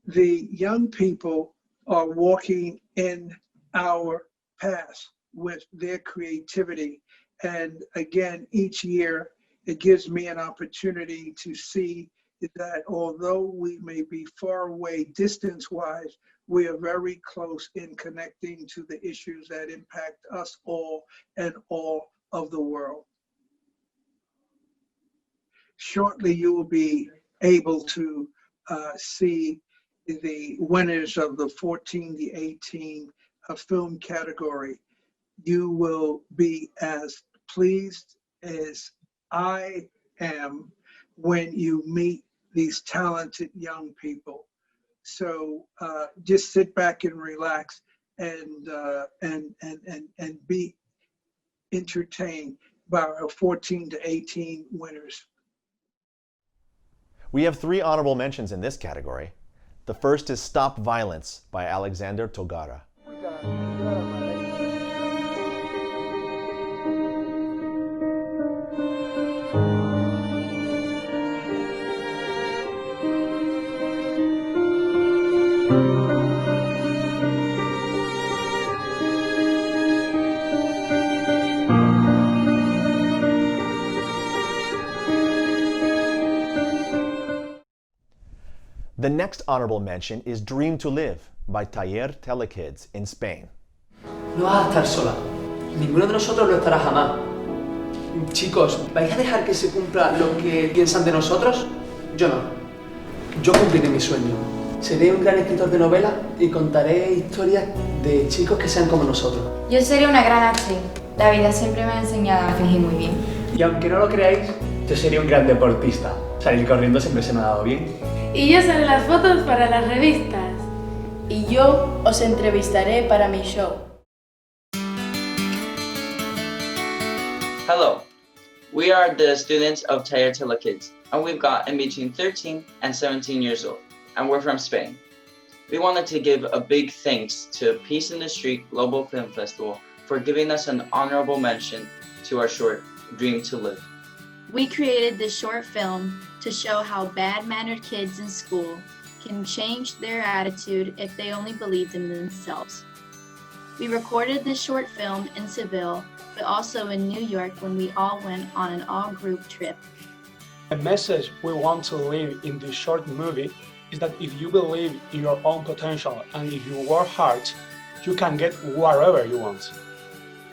Speaker 1: The young people are walking in our path with their creativity. And again, each year, it gives me an opportunity to see that although we may be far away distance-wise, we are very close in connecting to the issues that impact us all and all of the world. Shortly, you will be able to see the winners of the 14 to 18 film category. You will be as pleased as I am when you meet these talented young people. So just sit back and relax and be entertained by our 14 to 18 winners.
Speaker 2: We have 3 honorable mentions in this category. The first is Stop Violence by Alexander Togara. The next honorable mention is Dream to Live by Taller Telekids in Spain.
Speaker 3: No vas a estar sola. Ninguno de nosotros lo estará jamás. Chicos, ¿vais a dejar que se cumpla lo que piensan de nosotros? Yo no. Yo cumpliré mi sueño. Seré un gran escritor de novelas y contaré historias de chicos que sean como nosotros.
Speaker 4: Yo seré una gran actriz. La vida siempre me ha enseñado a fingir muy bien.
Speaker 3: Y aunque no lo creáis, yo sería un gran deportista. Salir corriendo siempre se me ha dado bien.
Speaker 16: Y yo haré las fotos para las revistas.
Speaker 6: Y yo os entrevistaré para mi show.
Speaker 7: Hello, we are the students of Taller Telekids, and we've got in between 13 and 17 years old, and we're from Spain. We wanted to give a big thanks to Peace in the Street Global Film Festival for giving us an honorable mention to our short, Dream to Live.
Speaker 6: We created this short film to show how bad-mannered kids in school can change their attitude if they only believed in themselves. We recorded this short film in Seville, but also in New York when we all went on an all-group trip.
Speaker 8: The message we want to leave in this short movie is that if you believe in your own potential and if you work hard, you can get wherever you want.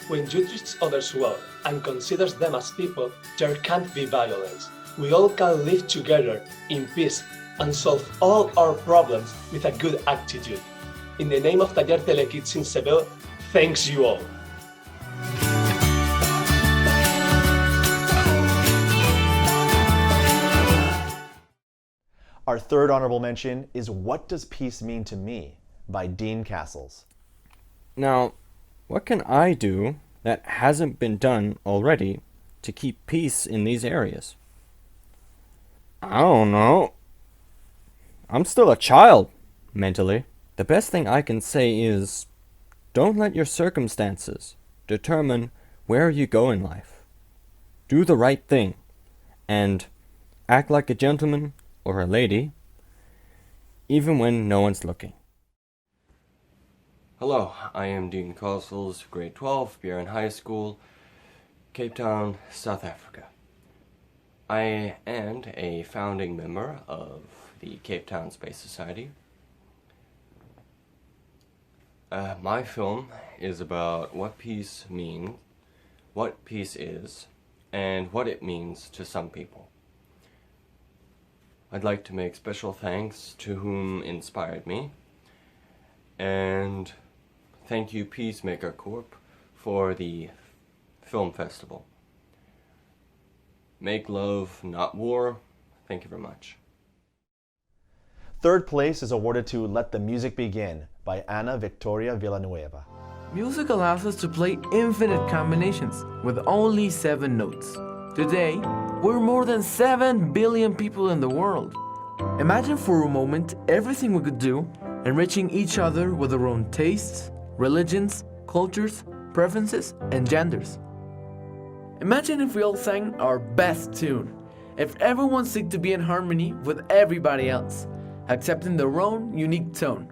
Speaker 8: When you treat others well and consider them as people, there can't be violence. We all can live together in peace and solve all our problems with a good attitude. In the name of Taller Telekids in Seville, thanks you all.
Speaker 2: Our third honorable mention is What Does Peace Mean to Me by Dean Castles.
Speaker 9: Now, what can I do that hasn't been done already to keep peace in these areas? I don't know. I'm still a child, mentally. The best thing I can say is, don't let your circumstances determine where you go in life. Do the right thing, and act like a gentleman or a lady, even when no one's looking.
Speaker 27: Hello, I am Dean Castles, grade 12, Björn High School, Cape Town, South Africa. I am a founding member of the Cape Town Space Society. My film is about what peace means, what peace is, and what it means to some people. I'd like to make special thanks to whom inspired me, and thank you Peacemaker Corp for the film festival. Make love, not war. Thank you very much.
Speaker 2: Third place is awarded to Let the Music Begin by Ana Victoria Villanueva.
Speaker 28: Music allows us to play infinite combinations with only 7 notes. Today, we're more than 7 billion people in the world. Imagine for a moment everything we could do, enriching each other with our own tastes, religions, cultures, preferences, and genders. Imagine if we all sang our best tune, if everyone seeked to be in harmony with everybody else, accepting their own unique tone.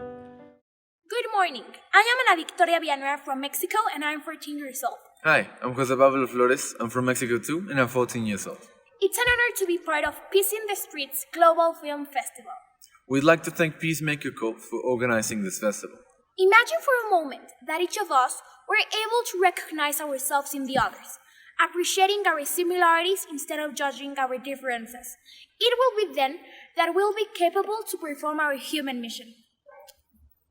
Speaker 29: Good morning. I am Ana Victoria Villanueva from Mexico and I'm 14 years old.
Speaker 30: Hi, I'm Jose Pablo Flores. I'm from Mexico too and I'm 14 years old.
Speaker 29: It's an honor to be part of Peace in the Streets Global Film Festival.
Speaker 30: We'd like to thank Peacemaker Corp for organizing this festival.
Speaker 29: Imagine for a moment that each of us were able to recognize ourselves in the others, appreciating our similarities instead of judging our differences. It will be then that we'll be capable to perform our human mission.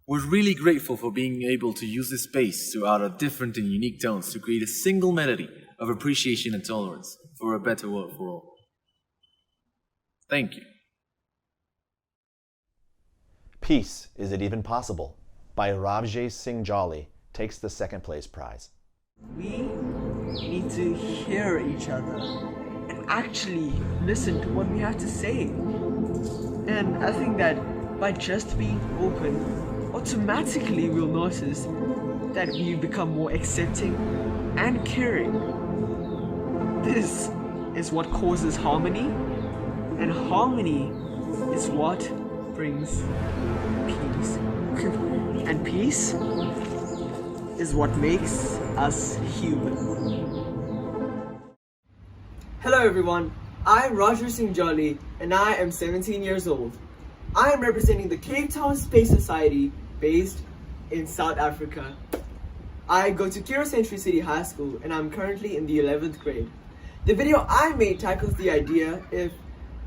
Speaker 30: We're really grateful for being able to use this space to utter different and unique tones to create a single melody of appreciation and tolerance for a better world for all. Thank you.
Speaker 2: Peace, Is It Even Possible by Ravjay Singh Jolly takes the second place prize.
Speaker 31: We need to hear each other and actually listen to what we have to say. And I think that by just being open, automatically we'll notice that we become more accepting and caring. This is what causes harmony, and harmony is what brings peace. And peace is what makes us human.
Speaker 32: Hello everyone, I'm Raju Singh Jolly and I am 17 years old.
Speaker 31: I am representing the Cape Town Space Society based in South Africa. I go to Kiro Century City High School and I'm currently in the 11th grade. The video I made tackles the idea if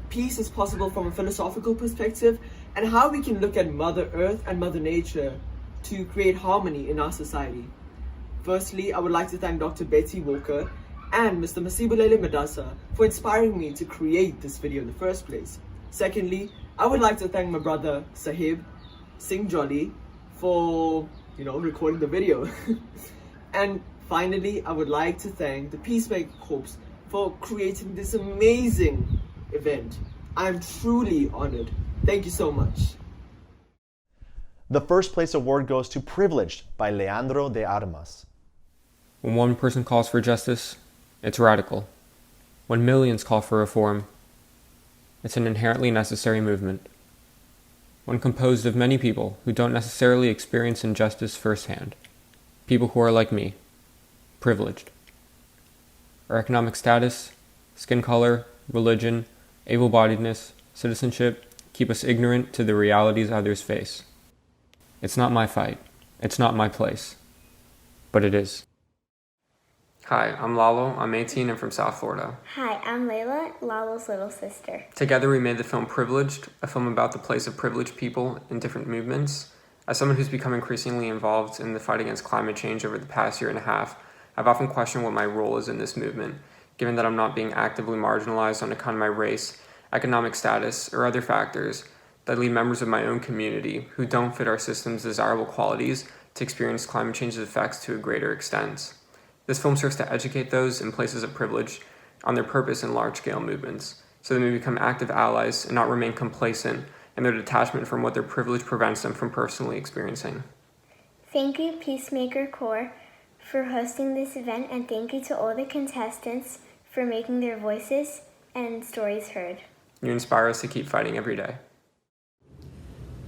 Speaker 31: peace is possible from a philosophical perspective and how we can look at Mother Earth and Mother Nature to create harmony in our society. Firstly, I would like to thank Dr. Betsy Walker and Mr. Masibulele Madasa for inspiring me to create this video in the first place. Secondly, I would like to thank my brother Sahib Singh Jolly for, recording the video. And finally, I would like to thank the Peacemaker Corps for creating this amazing event. I'm truly honored. Thank you so much.
Speaker 2: The first place award goes to Privileged by Leandro de Armas.
Speaker 5: When one person calls for justice, it's radical. When millions call for reform, it's an inherently necessary movement. When composed of many people who don't necessarily experience injustice firsthand, people who are like me, privileged. Our economic status, skin color, religion, able-bodiedness, citizenship keep us ignorant to the realities others face. It's not my fight. It's not my place. But it is. Hi, I'm Lalo. I'm 18 and from South Florida.
Speaker 23: Hi, I'm Layla, Lalo's little sister.
Speaker 5: Together we made the film Privileged, a film about the place of privileged people in different movements. As someone who's become increasingly involved in the fight against climate change over the past year and a half, I've often questioned what my role is in this movement, given that I'm not being actively marginalized on account of my race, economic status, or other factors that lead members of my own community who don't fit our system's desirable qualities to experience climate change's effects to a greater extent. This film serves to educate those in places of privilege on their purpose in large-scale movements, so they may become active allies and not remain complacent in their detachment from what their privilege prevents them from personally experiencing.
Speaker 23: Thank you, Peacemaker Corps, for hosting this event, and thank you to all the contestants for making their voices and stories heard.
Speaker 5: You inspire us to keep fighting every day.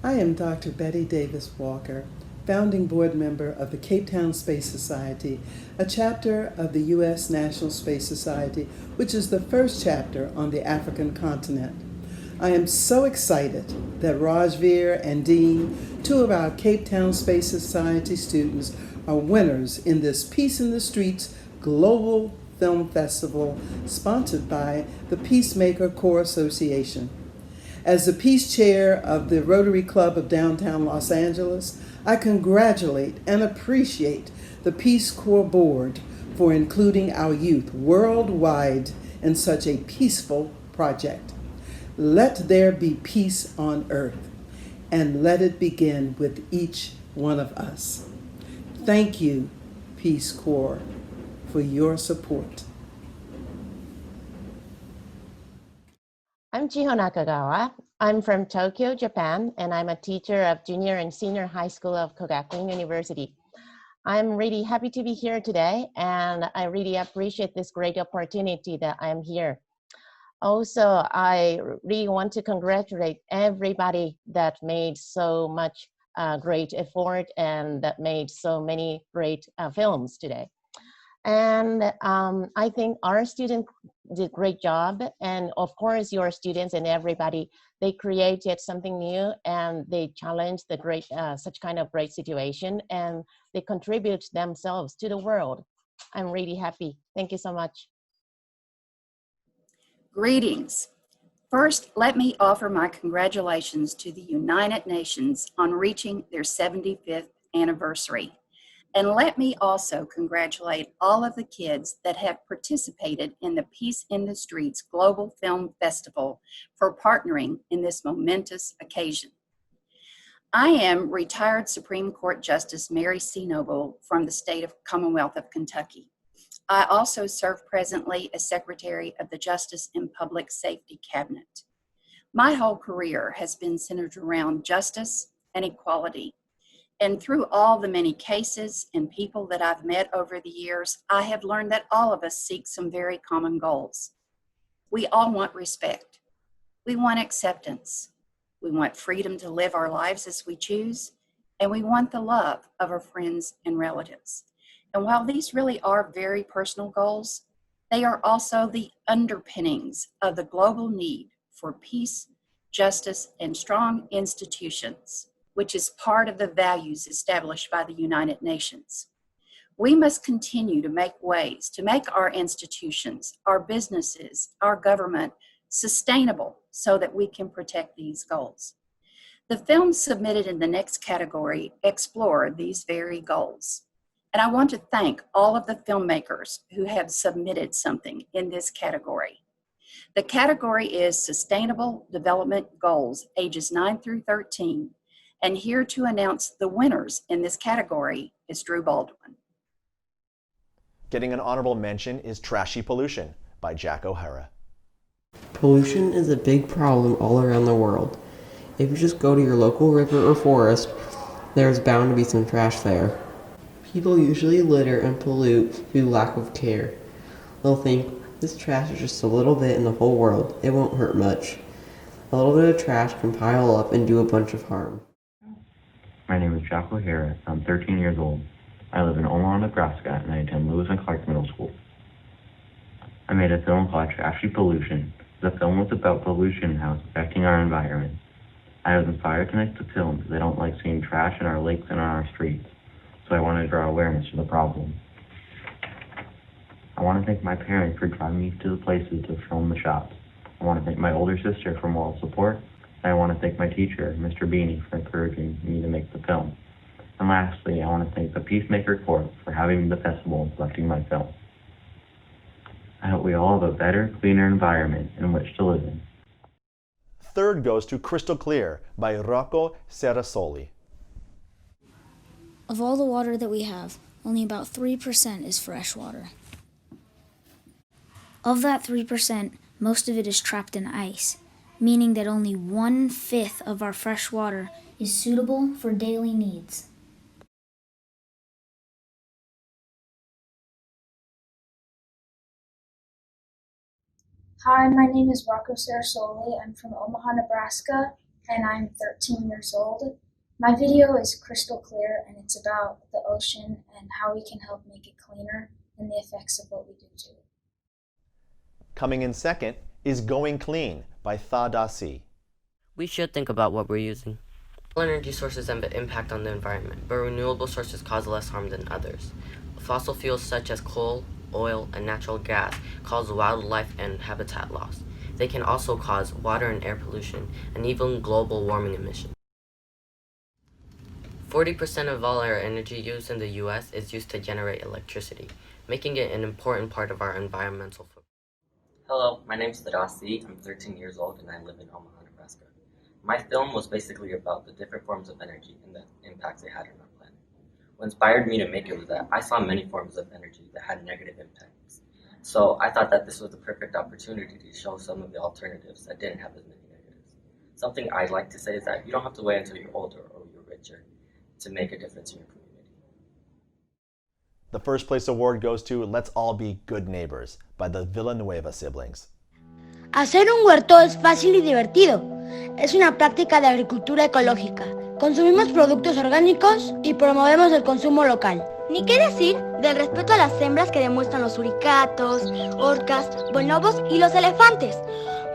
Speaker 10: I am Dr. Betty Davis Walker, founding board member of the Cape Town Space Society, a chapter of the U.S. National Space Society, which is the first chapter on the African continent. I am so excited that Rajveer and Dean, two of our Cape Town Space Society students, are winners in this Peace in the Streets Global Film Festival sponsored by the Peacemaker Corps Association. As the Peace Chair of the Rotary Club of Downtown Los Angeles, I congratulate and appreciate the Peace Corps Board for including our youth worldwide in such a peaceful project. Let there be peace on earth, and let it begin with each one of us. Thank you, Peace Corps, for your support.
Speaker 11: I'm Chiho Nakagawa. I'm from Tokyo, Japan, and I'm a teacher of junior and senior high school of Kogakuin University. I'm really happy to be here today, and I really appreciate this great opportunity that I'm here. Also, I really want to congratulate everybody that made so much great effort and that made so many great films today. And I think our students did a great job. And of course, your students and everybody, they created something new and they challenged the great, such kind of great situation, and they contribute themselves to the world. I'm really happy. Thank you so much.
Speaker 12: Greetings. First, let me offer my congratulations to the United Nations on reaching their 75th anniversary. And let me also congratulate all of the kids that have participated in the Peace in the Streets Global Film Festival for partnering in this momentous occasion. I am retired Supreme Court Justice Mary C. Noble from the state of Commonwealth of Kentucky. I also serve presently as Secretary of the Justice and Public Safety Cabinet. My whole career has been centered around justice and equality. And through all the many cases and people that I've met over the years, I have learned that all of us seek some very common goals. We all want respect. We want acceptance. We want freedom to live our lives as we choose. And we want the love of our friends and relatives. And while these really are very personal goals, they are also the underpinnings of the global need for peace, justice, and strong institutions, which is part of the values established by the United Nations. We must continue to make ways to make our institutions, our businesses, our government sustainable so that we can protect these goals. The films submitted in the next category explore these very goals. And I want to thank all of the filmmakers who have submitted something in this category. The category is Sustainable Development Goals, ages 9 through 13. And here to announce the winners in this category is Drew Baldwin.
Speaker 2: Getting an honorable mention is Trashy Pollution by Jack O'Hara.
Speaker 13: Pollution is a big problem all around the world. If you just go to your local river or forest, there's bound to be some trash there. People usually litter and pollute through lack of care. They'll think, this trash is just a little bit in the whole world, it won't hurt much. A little bit of trash can pile up and do a bunch of harm.
Speaker 14: My name is Jack O'Hara. I'm 13 years old. I live in Omaha, Nebraska, and I attend Lewis and Clark Middle School. I made a film called Trashy Pollution. The film was about pollution and how it's affecting our environment. I was inspired to make the film because I don't like seeing trash in our lakes and on our streets, so I want to draw awareness to the problem. I want to thank my parents for driving me to the places to film the shots. I want to thank my older sister for moral support, and I want to thank my teacher, Mr. Beanie, for encouraging me to make the film. And lastly, I want to thank the Peacemaker Corps for having the festival and selecting my film. I hope we all have a better, cleaner environment in which to live in.
Speaker 2: Third goes to Crystal Clear by Rocco Serasoli.
Speaker 15: Of all the water that we have, only about 3% is fresh water. Of that 3%, most of it is trapped in ice, meaning that only 1/5 of our fresh water is suitable for daily needs.
Speaker 17: Hi, my name is Rocco Sarasoli. I'm from Omaha, Nebraska, and I'm 13 years old. My video is crystal clear, and it's about the ocean and how we can help make it cleaner and the effects of what we do to it.
Speaker 2: Coming in second is Going Clean by Tha Dasi.
Speaker 18: We should think about what we're using. All energy sources have an impact on the environment, but renewable sources cause less harm than others. Fossil fuels such as coal, oil, and natural gas cause wildlife and habitat loss. They can also cause water and air pollution and even global warming emissions. 40% of all our energy used in the U.S. is used to generate electricity, making it an important part of our environmental footprint.
Speaker 19: Hello, my name is Tadasi. I'm 13 years old and I live in Omaha, Nebraska. My film was basically about the different forms of energy and the impacts they had on our planet. What inspired me to make it was that I saw many forms of energy that had negative impacts. So I thought that this was the perfect opportunity to show some of the alternatives that didn't have as many negatives. Something I'd like to say is that you don't have to wait until you're older or you're richer to make a difference in your community.
Speaker 2: The first place award goes to Let's All Be Good Neighbors by the Villanueva siblings.
Speaker 23: Hacer un huerto es fácil y divertido. Es una práctica de agricultura ecológica. Consumimos productos orgánicos y promovemos el consumo local. Ni qué decir del respeto a las hembras que demuestran los suricatos, orcas, bonobos y los elefantes.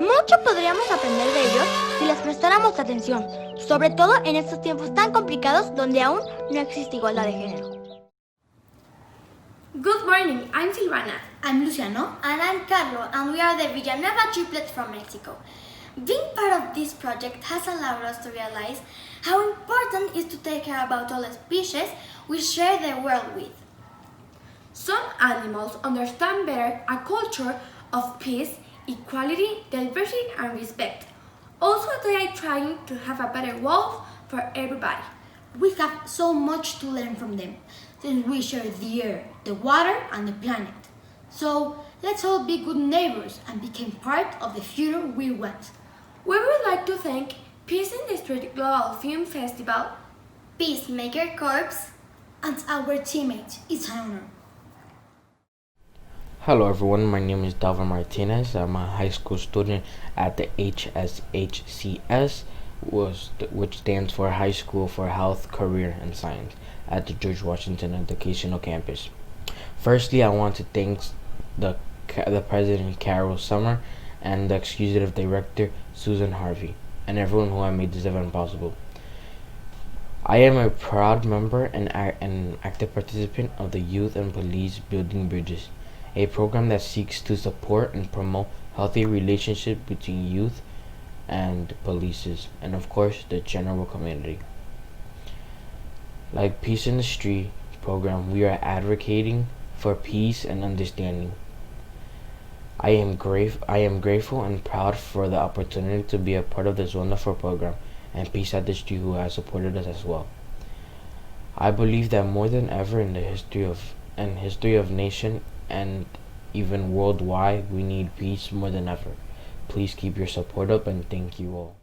Speaker 23: Mucho podríamos aprender de ellos si les prestáramos atención, sobre todo en estos tiempos tan complicados donde aún no existe igualdad de género.
Speaker 29: Good morning, I'm Silvana.
Speaker 23: I'm Luciano.
Speaker 29: And I'm Carlo, and we are the Villanueva triplets from Mexico. Being part of this project has allowed us to realize how important it is to take care about all the species we share the world with. Some animals understand better a culture of peace, equality, diversity, and respect. Also, they are trying to have a better world for everybody.
Speaker 15: We have so much to learn from them, since we share the air, the water, and the planet. So, let's all be good neighbors and become part of the future we want.
Speaker 29: We would like to thank Peace in the Street Global Film Festival,
Speaker 15: Peacemaker Corps, and our teammates. It's an honor.
Speaker 19: Hello everyone, my name is Dalvin Martinez. I'm a high school student at the HSHCS, which stands for High School for Health, Career, and Science at the George Washington Educational Campus. Firstly, I want to thank the President Carol Summer and the Executive Director Susan Harvey
Speaker 1: and everyone who have made this event possible. I am a proud member and active participant of the Youth and Police Building Bridges, a program that seeks to support and promote healthy relationships between youth and police, and of course the general community. Like Peace in the Street program, we are advocating for peace and understanding. I am grateful and proud for the opportunity to be a part of this wonderful program, and Peace at the Street who has supported us as well. I believe that more than ever in the history of nation and even worldwide, we need peace more than ever. Please keep your support up, and thank you all.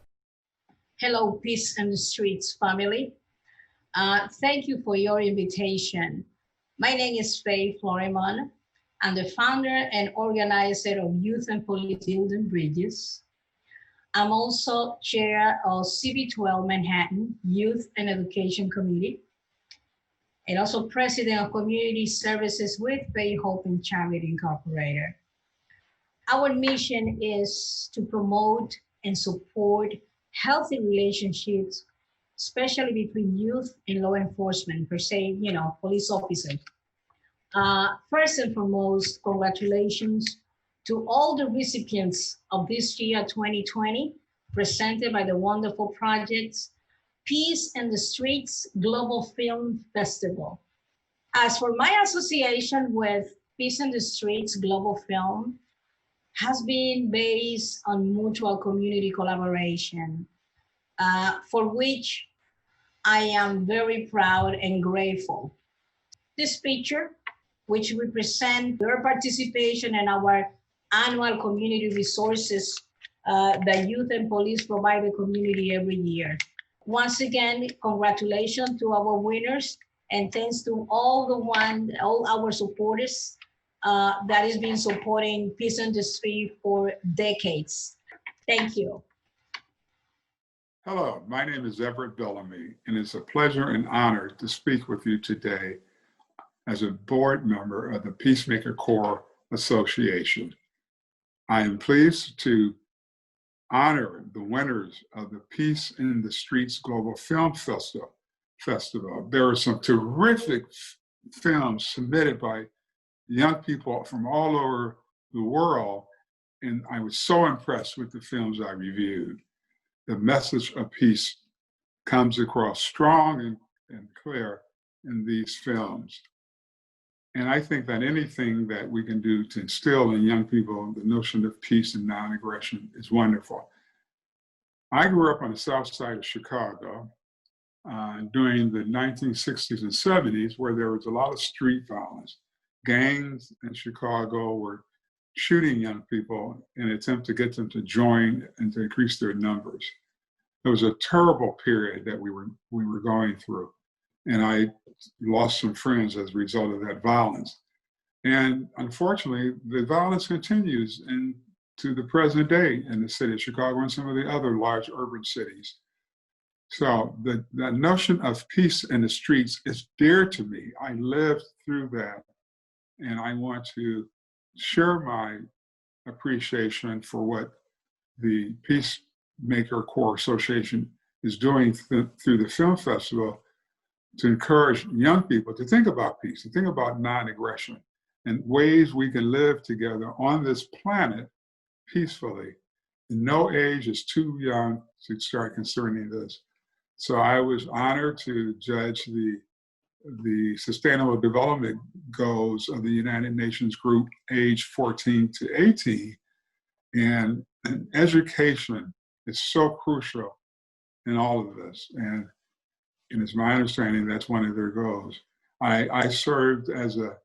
Speaker 3: Hello, Peace in the Streets family. Thank you for your invitation. My name is Faye Florimon. I'm the founder and organizer of Youth and Police Building Bridges. I'm also chair of CB12 Manhattan Youth and Education Committee, and also president of Community Services with Faith, Hope, and Charity Incorporated. Our mission is to promote and support healthy relationships, especially between youth and law enforcement, per se, police officers. First and foremost, congratulations to all the recipients of this year 2020, presented by the wonderful projects, Peace in the Streets Global Film Festival. As for my association with Peace in the Streets Global Film, has been based on mutual community collaboration, for which I am very proud and grateful. This picture, which represents your participation in our annual community resources that youth and police provide the community every year. Once again, congratulations to our winners, and thanks to all our supporters that has been supporting Peace in the Street for decades. Thank you.
Speaker 4: Hello, my name is Everett Bellamy, and it's a pleasure and honor to speak with you today as a board member of the Peacemaker Corps Association. I am pleased to honor the winners of the Peace in the Streets Global Film Festival. There are some terrific films submitted by young people from all over the world, and I was so impressed with the films I reviewed. The message of peace comes across strong and clear in these films. And I think that anything that we can do to instill in young people the notion of peace and non-aggression is wonderful. I grew up on the south side of Chicago during the 1960s and 70s, where there was a lot of street violence. Gangs in Chicago were shooting young people in an attempt to get them to join and to increase their numbers. It was a terrible period that we were going through. And I lost some friends as a result of that violence. And unfortunately, the violence continues to the present day in the city of Chicago and some of the other large urban cities. So the notion of peace in the streets is dear to me. I lived through that, and I want to share my appreciation for what the Peacemaker Corps Association is doing through the film festival to encourage young people to think about peace, to think about non-aggression, and ways we can live together on this planet peacefully. No age is too young to start concerning this. So I was honored to judge the Sustainable Development Goals of the United Nations group age 14 to 18. And education is so crucial in all of this. And it's my understanding that's one of their goals. I served as a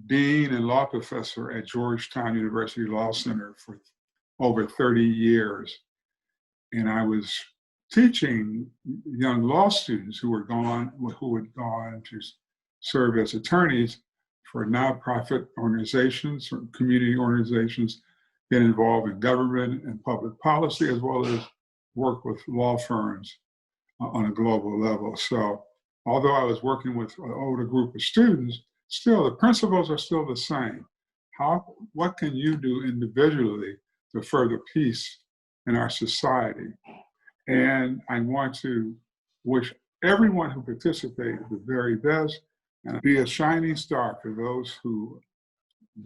Speaker 4: dean and law professor at Georgetown University Law Center for over 30 years. And I was teaching young law students who had gone to serve as attorneys for nonprofit organizations, or community organizations, get involved in government and public policy, as well as work with law firms on a global level. So although I was working with an older group of students, still the principles are still the same. What can you do individually to further peace in our society? And I want to wish everyone who participated the very best and be a shining star for those who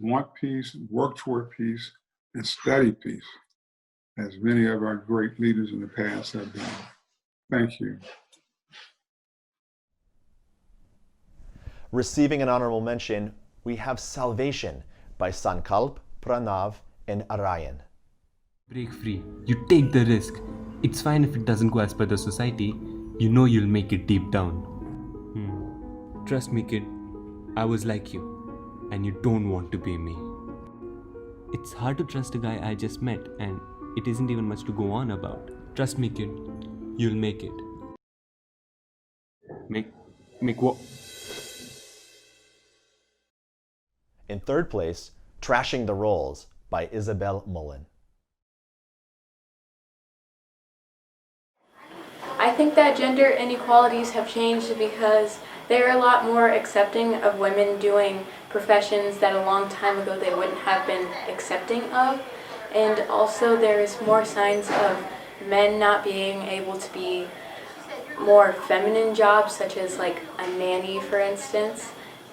Speaker 4: want peace, work toward peace, and study peace, as many of our great leaders in the past have done. Thank you.
Speaker 2: Receiving an honorable mention, we have Salvation by Sankalp, Pranav, and Arayan.
Speaker 6: Break free. You take the risk. It's fine if it doesn't go as per the society. You know you'll make it deep down. Trust me, kid. I was like you. And you don't want to be me. It's hard to trust a guy I just met, and it isn't even much to go on about. Trust me, kid. You'll make it. Make what?
Speaker 2: In third place, Trashing the Roles by Isabel Mullen.
Speaker 7: I think that gender inequalities have changed because they're a lot more accepting of women doing professions that a long time ago they wouldn't have been accepting of. And also there is more signs of men not being able to be more feminine jobs, such as like a nanny, for instance.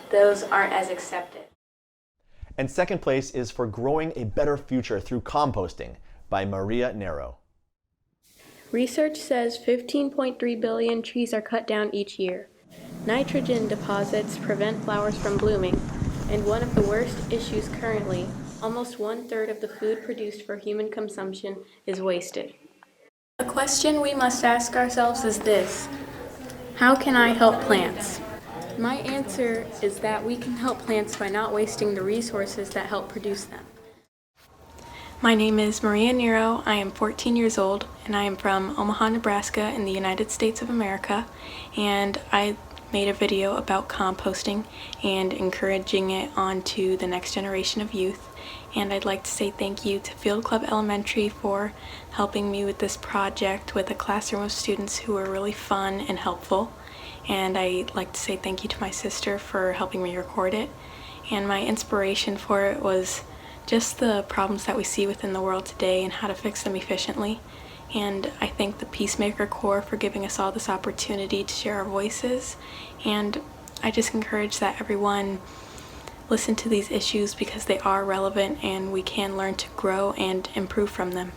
Speaker 7: Those aren't as accepted.
Speaker 2: And second place is For Growing a Better Future Through Composting by Maria Nero.
Speaker 8: Research says 15.3 billion trees are cut down each year. Nitrogen deposits prevent flowers from blooming, and one of the worst issues currently, almost 1/3 of the food produced for human consumption is wasted. A question we must ask ourselves is this: how can I help plants? My answer is that we can help plants by not wasting the resources that help produce them. My name is Maria Nero. I am 14 years old, and I am from Omaha, Nebraska in the United States of America, and I made a video about composting and encouraging it onto the next generation of youth. And I'd like to say thank you to Field Club Elementary for helping me with this project with a classroom of students who were really fun and helpful. And I'd like to say thank you to my sister for helping me record it. And my inspiration for it was just the problems that we see within the world today and how to fix them efficiently. And I thank the Peacemaker Corps for giving us all this opportunity to share our voices. And I just encourage that everyone listen to these issues because they are relevant and we can learn to grow and improve from them.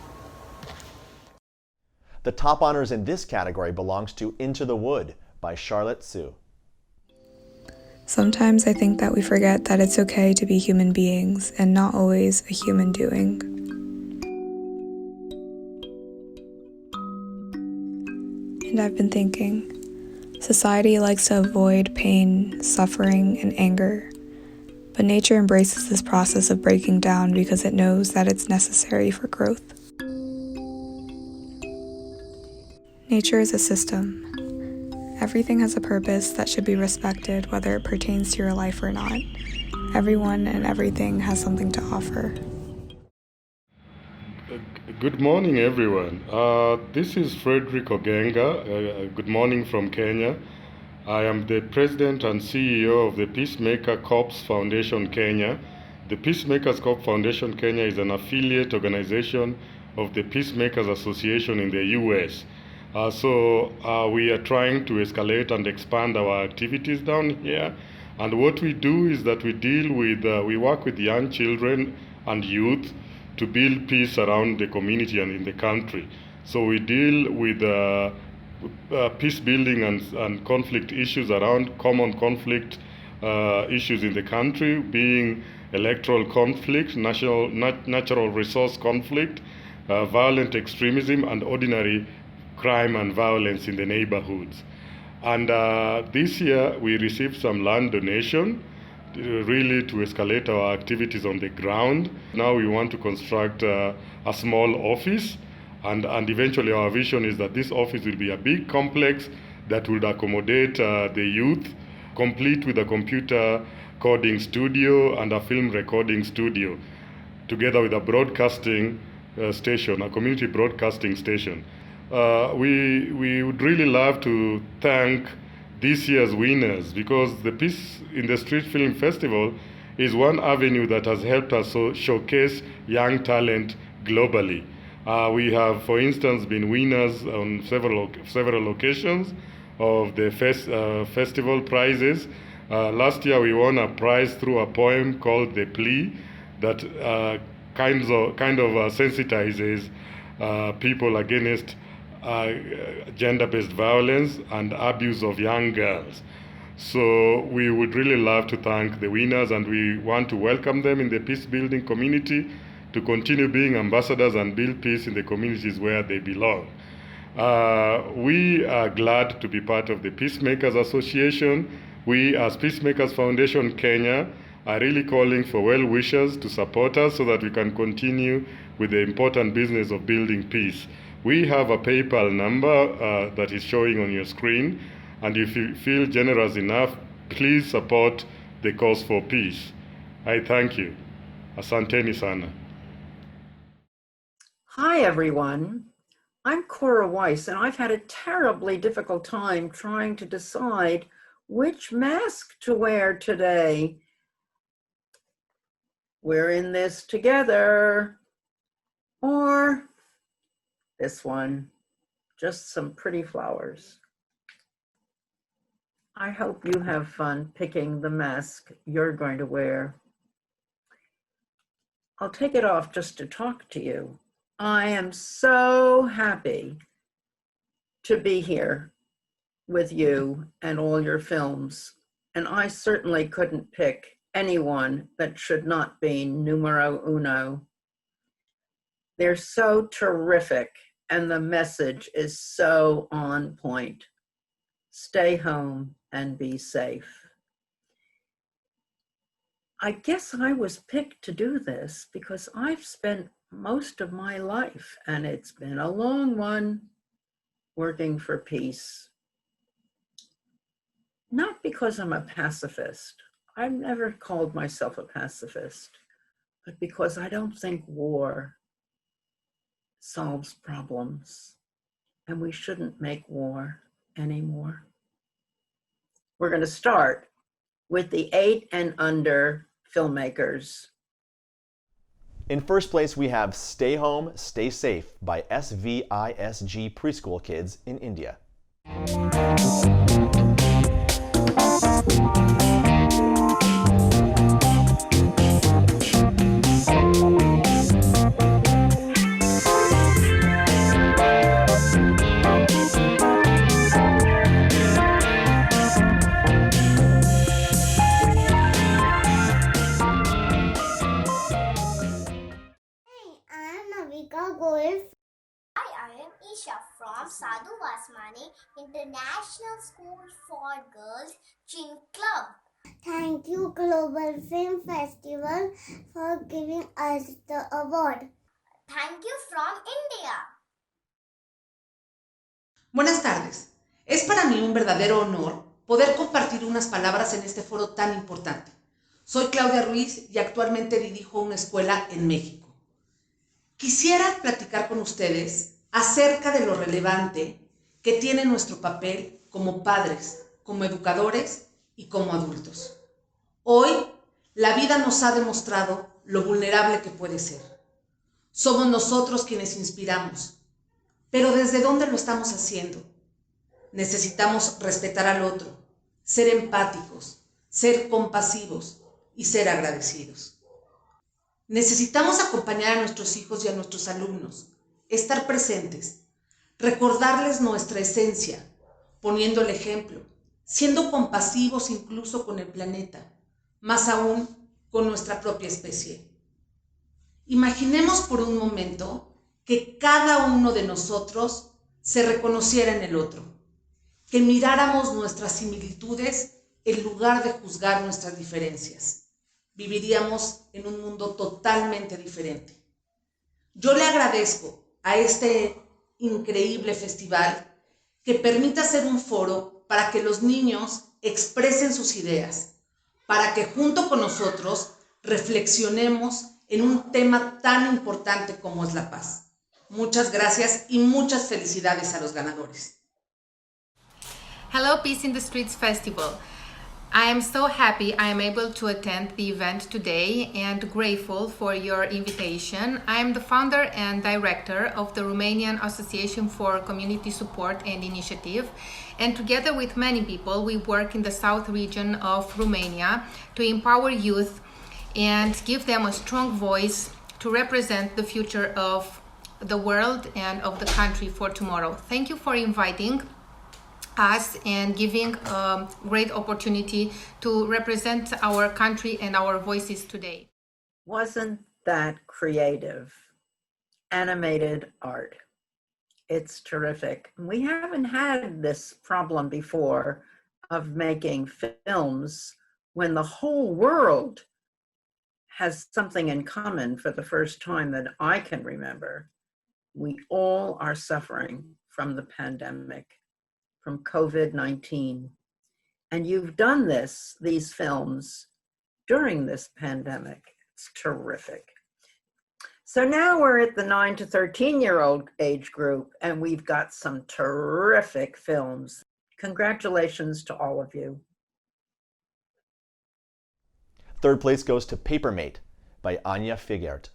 Speaker 2: The top honors in this category belongs to Into the Wood by Charlotte Sue.
Speaker 9: Sometimes I think that we forget that it's okay to be human beings and not always a human doing. And I've been thinking, society likes to avoid pain, suffering, and anger. But nature embraces this process of breaking down because it knows that it's necessary for growth. Nature is a system. Everything has a purpose that should be respected, whether it pertains to your life or not. Everyone and everything has something to offer.
Speaker 16: Good morning, everyone. This is Frederick Ogenga. Good morning from Kenya. I am the President and CEO of the Peacemaker Corps Foundation Kenya. The Peacemakers Corps Foundation Kenya is an affiliate organization of the Peacemakers Association in the US. We are trying to escalate and expand our activities down here. And what we do is that we work with young children and youth to build peace around the community and in the country. So we deal with peace building and conflict issues around common conflict issues in the country, being electoral conflict, natural resource conflict, violent extremism, and ordinary crime and violence in the neighborhoods. And this year we received some land donation really to escalate our activities on the ground. Now we want to construct a small office, and eventually our vision is that this office will be a big complex that would accommodate the youth, complete with a computer coding studio and a film recording studio, together with a broadcasting station, a community broadcasting station. We would really love to thank this year's winners, because the Peace in the Street Film Festival is one avenue that has helped us showcase young talent globally. We have, for instance, been winners on several occasions of the festival prizes. Last year we won a prize through a poem called The Plea that kind of sensitizes people against gender-based violence and abuse of young girls. So we would really love to thank the winners, and we want to welcome them in the peace-building community to continue being ambassadors and build peace in the communities where they belong. We are glad to be part of the Peacemakers Association. We, as Peacemakers Foundation Kenya, are really calling for well-wishers to support us so that we can continue with the important business of building peace. We have a PayPal number that is showing on your screen, and if you feel generous enough, please support the cause for peace. I thank you. Asanteni sana.
Speaker 5: Hi, everyone. I'm Cora Weiss, and I've had a terribly difficult time trying to decide which mask to wear today. We're in this together. Or this one, just some pretty flowers. I hope you have fun picking the mask you're going to wear. I'll take it off just to talk to you. I am so happy to be here with you and all your films, and I certainly couldn't pick anyone that should not be numero uno. They're so terrific, and the message is so on point. Stay home and be safe. I guess I was picked to do this because I've spent most of my life, and it's been a long one, working for peace. Not because I'm a pacifist. I've never called myself a pacifist, but because I don't think war solves problems, and we shouldn't make war anymore. We're going to start with the 8 and under filmmakers.
Speaker 2: In first place, we have Stay Home, Stay Safe by SVISG preschool kids in India.
Speaker 20: Hi, I am Isha from Sadhu Vasmani International School for Girls Chin Club.
Speaker 21: Thank you, Global Film Festival, for giving us the award.
Speaker 20: Thank you from India.
Speaker 22: Buenas tardes. Es para mí un verdadero honor poder compartir unas palabras en este foro tan importante. Soy Claudia Ruiz y actualmente dirijo una escuela en México. Quisiera platicar con ustedes acerca de lo relevante que tiene nuestro papel como padres, como educadores y como adultos. Hoy, la vida nos ha demostrado lo vulnerable que puede ser. Somos nosotros quienes inspiramos, pero ¿desde dónde lo estamos haciendo? Necesitamos respetar al otro, ser empáticos, ser compasivos y ser agradecidos. Necesitamos acompañar a nuestros hijos y a nuestros alumnos, estar presentes, recordarles nuestra esencia, poniendo el ejemplo, siendo compasivos incluso con el planeta, más aún con nuestra propia especie. Imaginemos por un momento que cada uno de nosotros se reconociera en el otro, que miráramos nuestras similitudes en lugar de juzgar nuestras diferencias. Viviríamos en un mundo totalmente diferente. Yo le agradezco a este increíble festival que permita ser un foro para que los niños expresen sus ideas, para que junto con nosotros reflexionemos en un tema tan importante como es la paz. Muchas gracias y muchas felicidades a los ganadores.
Speaker 24: Hello, Peace in the Streets Festival.
Speaker 10: I am so happy I am able to attend the event today and grateful for your invitation. I am the founder and director of the Romanian Association for Community Support and Initiative, and together with many people, we work in the south region of Romania to empower youth and give them a strong voice to represent the future of the world and of the country for tomorrow. Thank you for inviting us and giving a great opportunity to represent our country and our voices today.
Speaker 5: Wasn't that creative? Animated art. It's terrific. We haven't had this problem before of making films when the whole world has something in common for the first time that I can remember. We all are suffering from the pandemic, from COVID-19. And you've done these films during this pandemic. It's terrific. So now we're at the 9 to 13-year-old age group, and we've got some terrific films. Congratulations to all of you.
Speaker 2: Third place goes to Papermate by Anya Figert.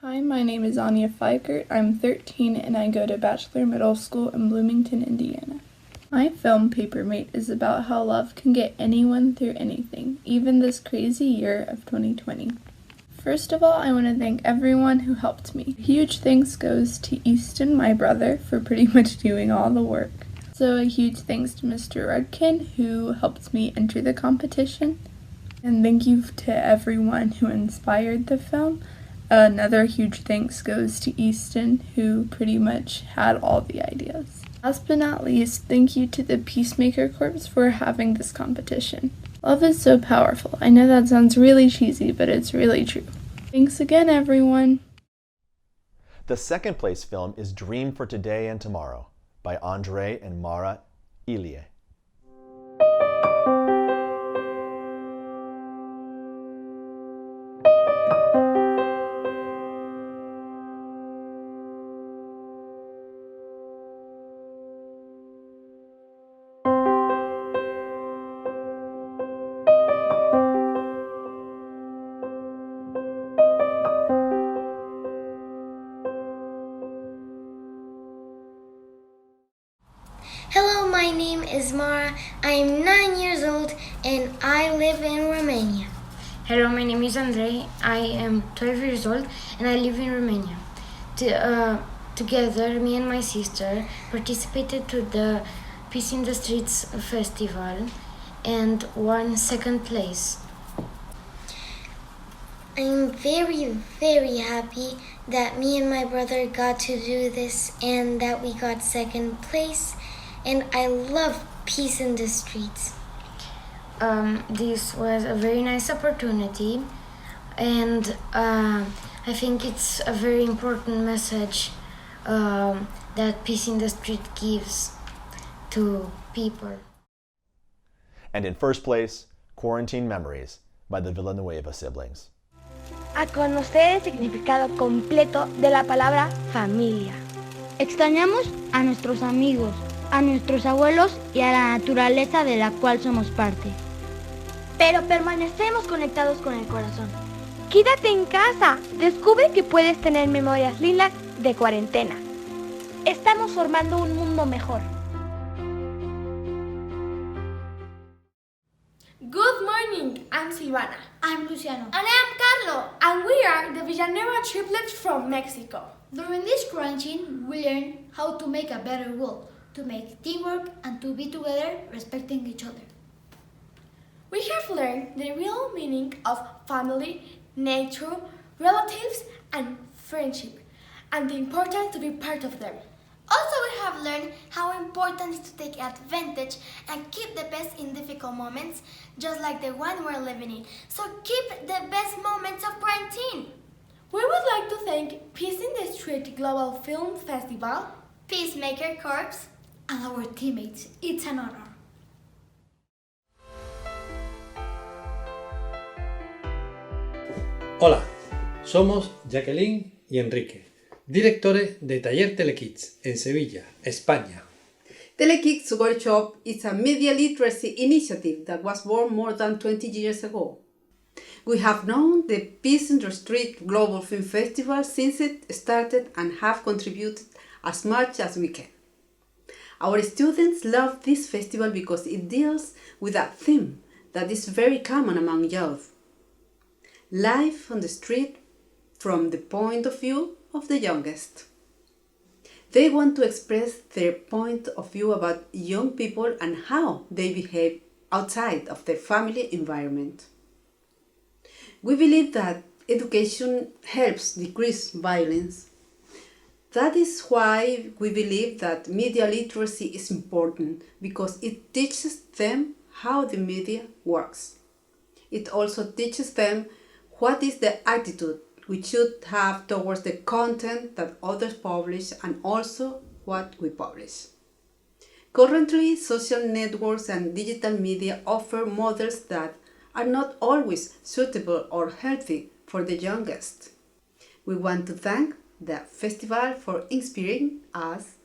Speaker 11: Hi, my name is Anya Fikert. I'm 13 and I go to Bachelor Middle School in Bloomington, Indiana. My film, Papermate, is about how love can get anyone through anything, even this crazy year of 2020. First of all, I want to thank everyone who helped me. Huge thanks goes to Easton, my brother, for pretty much doing all the work. So a huge thanks to Mr. Rudkin, who helped me enter the competition. And thank you to everyone who inspired the film. Another huge thanks goes to Easton, who pretty much had all the ideas. Last but not least, thank you to the Peacemaker Corps for having this competition. Love is so powerful. I know that sounds really cheesy, but it's really true. Thanks again, everyone.
Speaker 2: The second place film is Dream for Today and Tomorrow by Andre and Mara Ilie.
Speaker 21: Hello, my name is Mara. I am 9 years old and I live in Romania.
Speaker 12: Hello, my name is Andrei. I am 12 years old and I live in Romania. Together, me and my sister participated to the Peace in the Streets festival and won second place.
Speaker 21: I'm very, very happy that me and my brother got to do this and that we got second place. And I love Peace in the Streets.
Speaker 12: This was a very nice opportunity, and I think it's a very important message that Peace in the Street gives to people.
Speaker 2: And in first place, Quarantine Memories by the Villanueva siblings.
Speaker 13: A conocer el significado completo de la palabra familia. Extrañamos a nuestros amigos, a nuestros abuelos y a la naturaleza de la cual somos parte.
Speaker 29: Pero permanecemos conectados con el corazón.
Speaker 13: Quédate en casa. Descubre que puedes tener memorias lindas de cuarentena.
Speaker 29: Estamos formando un mundo mejor. Good morning, I'm Silvana.
Speaker 15: I'm Luciano.
Speaker 29: And I am Carlo. And we are the Villanueva triplets from Mexico.
Speaker 15: During this quarantine, we learn how to make a better world, to make teamwork and to be together respecting each other.
Speaker 29: We have learned the real meaning of family, nature, relatives, and friendship, and the importance to be part of them. Also, we have
Speaker 15: have learned how important it is to take advantage and keep the best in difficult moments, just like the one we're living in. So keep the best moments of quarantine.
Speaker 29: We would like to thank Peace in the Street Global Film Festival,
Speaker 15: Peacemaker Corps,
Speaker 29: and our teammates. It's an honor.
Speaker 14: Hola, somos Jacqueline y Enrique, directores de Taller Telekids en Sevilla, España.
Speaker 17: Telekids Workshop is a media literacy initiative that was born more than 20 years ago. We have known the Peace in the Street Global Film Festival since it started and have contributed as much as we can. Our students love this festival because it deals with a theme that is very common among youth. Life on the street from the point of view of the youngest. They want to express their point of view about young people and how they behave outside of their family environment. We believe that education helps decrease violence. That is why we believe that media literacy is important, because it teaches them how the media works. It also teaches them what is the attitude we should have towards the content that others publish and also what we publish. Currently, social networks and digital media offer models that are not always suitable or healthy for the youngest. We want to thank the festival for inspiring us,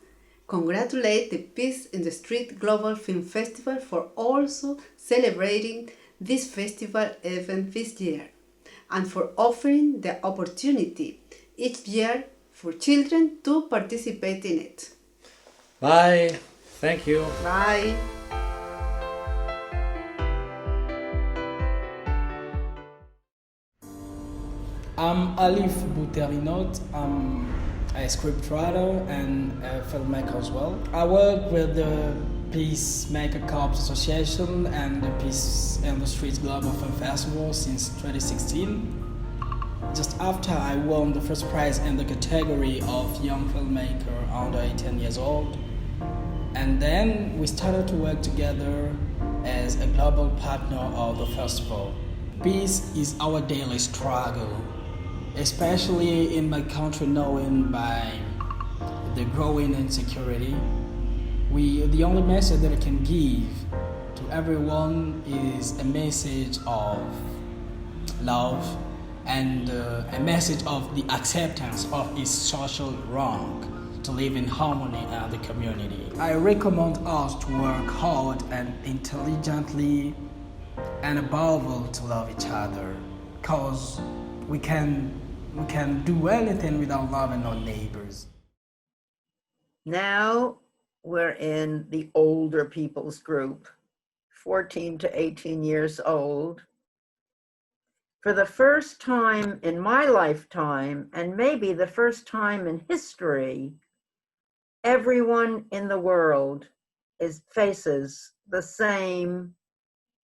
Speaker 17: congratulate the Peace in the Street Global Film Festival for also celebrating this festival event this year, and for offering the opportunity each year for children to participate in it.
Speaker 14: Bye. Thank you.
Speaker 17: Bye.
Speaker 18: I'm Alif Bouterinot. I'm a scriptwriter and a filmmaker as well. I work with the Peacemaker Corps Association and the Peace in the Streets Global Film Festival since 2016. Just after I won the first prize in the category of Young Filmmaker under 18 years old. And then we started to work together as a global partner of the festival. Peace is our daily struggle, especially in my country, known by the growing insecurity. The only message that I can give to everyone is a message of love and a message of the acceptance of its social wrong, to live in harmony in the community. I recommend us to work hard and intelligently and above all to love each other, because we can do anything without loving our neighbors.
Speaker 5: Now we're in the older people's group, 14 to 18 years old. For the first time in my lifetime, and maybe the first time in history, everyone in the world faces the same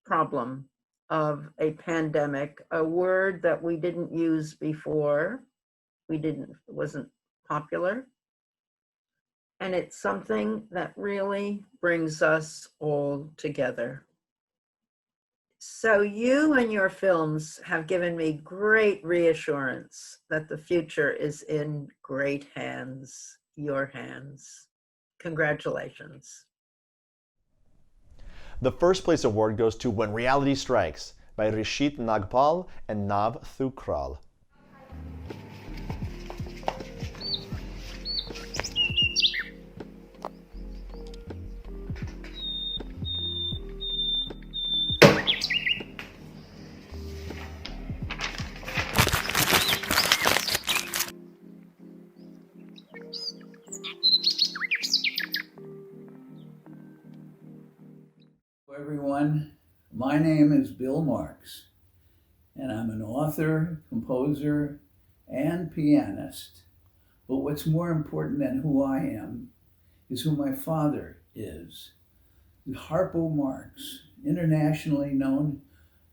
Speaker 5: problem of a pandemic, a word that we didn't use before. It wasn't popular. And it's something that really brings us all together. So you and your films have given me great reassurance that the future is in great hands, your hands. Congratulations.
Speaker 2: The first place award goes to When Reality Strikes by Rishit Nagpal and Nav Thukral.
Speaker 23: Everyone, my name is Bill Marks, and I'm an author, composer, and pianist. But what's more important than who I am is who my father is. Harpo Marx, internationally known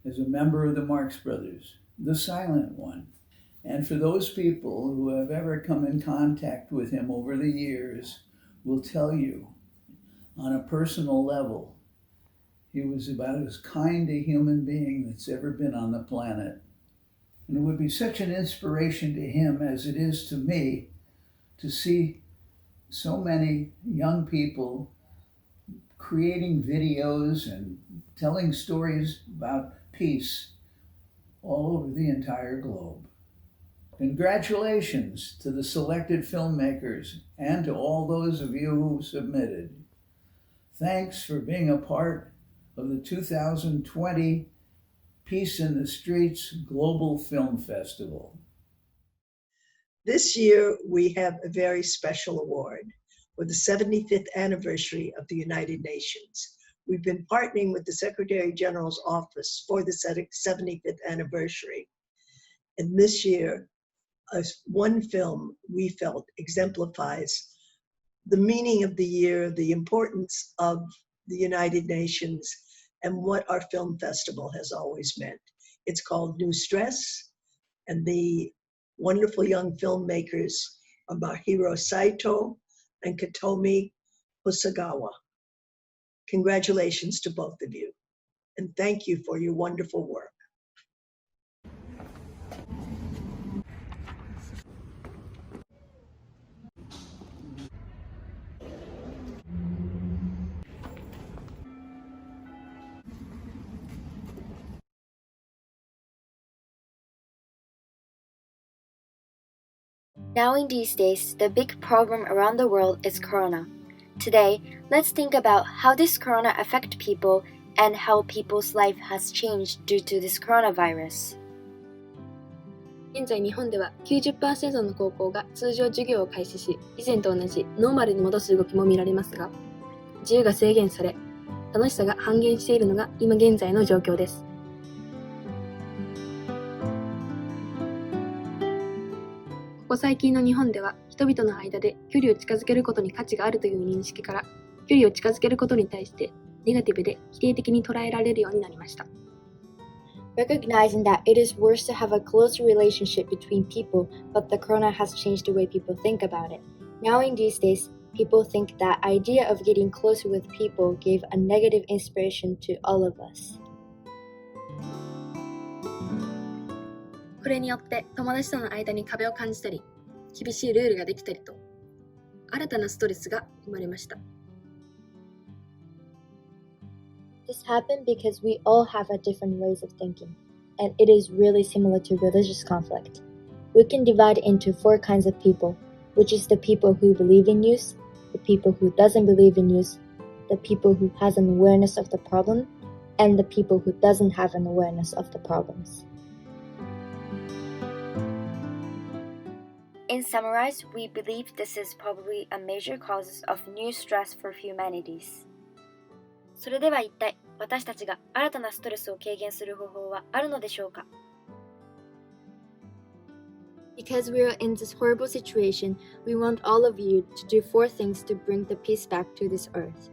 Speaker 23: as a member of the Marx Brothers, the silent one. And for those people who have ever come in contact with him over the years, will tell you on a personal level, he was about as kind a human being that's ever been on the planet. And it would be such an inspiration to him as it is to me to see so many young people creating videos and telling stories about peace all over the entire globe. Congratulations to the selected filmmakers and to all those of you who submitted. Thanks for being a part of the 2020 Peace in the Streets Global Film Festival.
Speaker 1: This year, we have a very special award for the 75th anniversary of the United Nations. We've been partnering with the Secretary General's office for the 75th anniversary. And this year, one film we felt exemplifies the meaning of the year, the importance of the United Nations, and what our film festival has always meant. It's called New Stress, and the wonderful young filmmakers are Mahiro Saito and Katomi Hosagawa. Congratulations to both of you, and thank you for your wonderful work.
Speaker 21: Now in these days, the big problem around the world is Corona. Today, let's think about how this Corona affects people and how people's life has changed due to this coronavirus.
Speaker 8: 現在日本では 90% の高校が通常授業を開始し、以前と同じノーマルに戻す動きも見られますが、自由が制限され、楽しさが半減しているのが今現在の状況です。ここ最近の日本では人々の間で距離を近づけることに価値があるという認識から、距離を近づけることに対してネガティブで否定的に捉えられるようになりました。
Speaker 21: Recognizing that it is worse to have a close relationship between people, but the corona has changed the way people think about it. Now in these days, people think that idea of getting closer with people gave a negative inspiration to all of us.
Speaker 8: これによって友達との間に壁を感じたり、厳しいルールができたりと、新たなストレスが生まれました。
Speaker 21: This happened because we all have a different ways of thinking, and it is really similar to religious conflict. We can divide into 4 kinds of people, which is the people who believe in news, the people who doesn't believe in news, the people who has an awareness of the problem, and the people who doesn't have an awareness of the problems. In summarize, we believe this is probably a major cause of new stress for humanities. それでは一体私たちが新たなストレスを軽減する方法はあるのでしょうか? Because we are in this horrible situation, we want all of you to do 4 things to bring the peace back to this earth.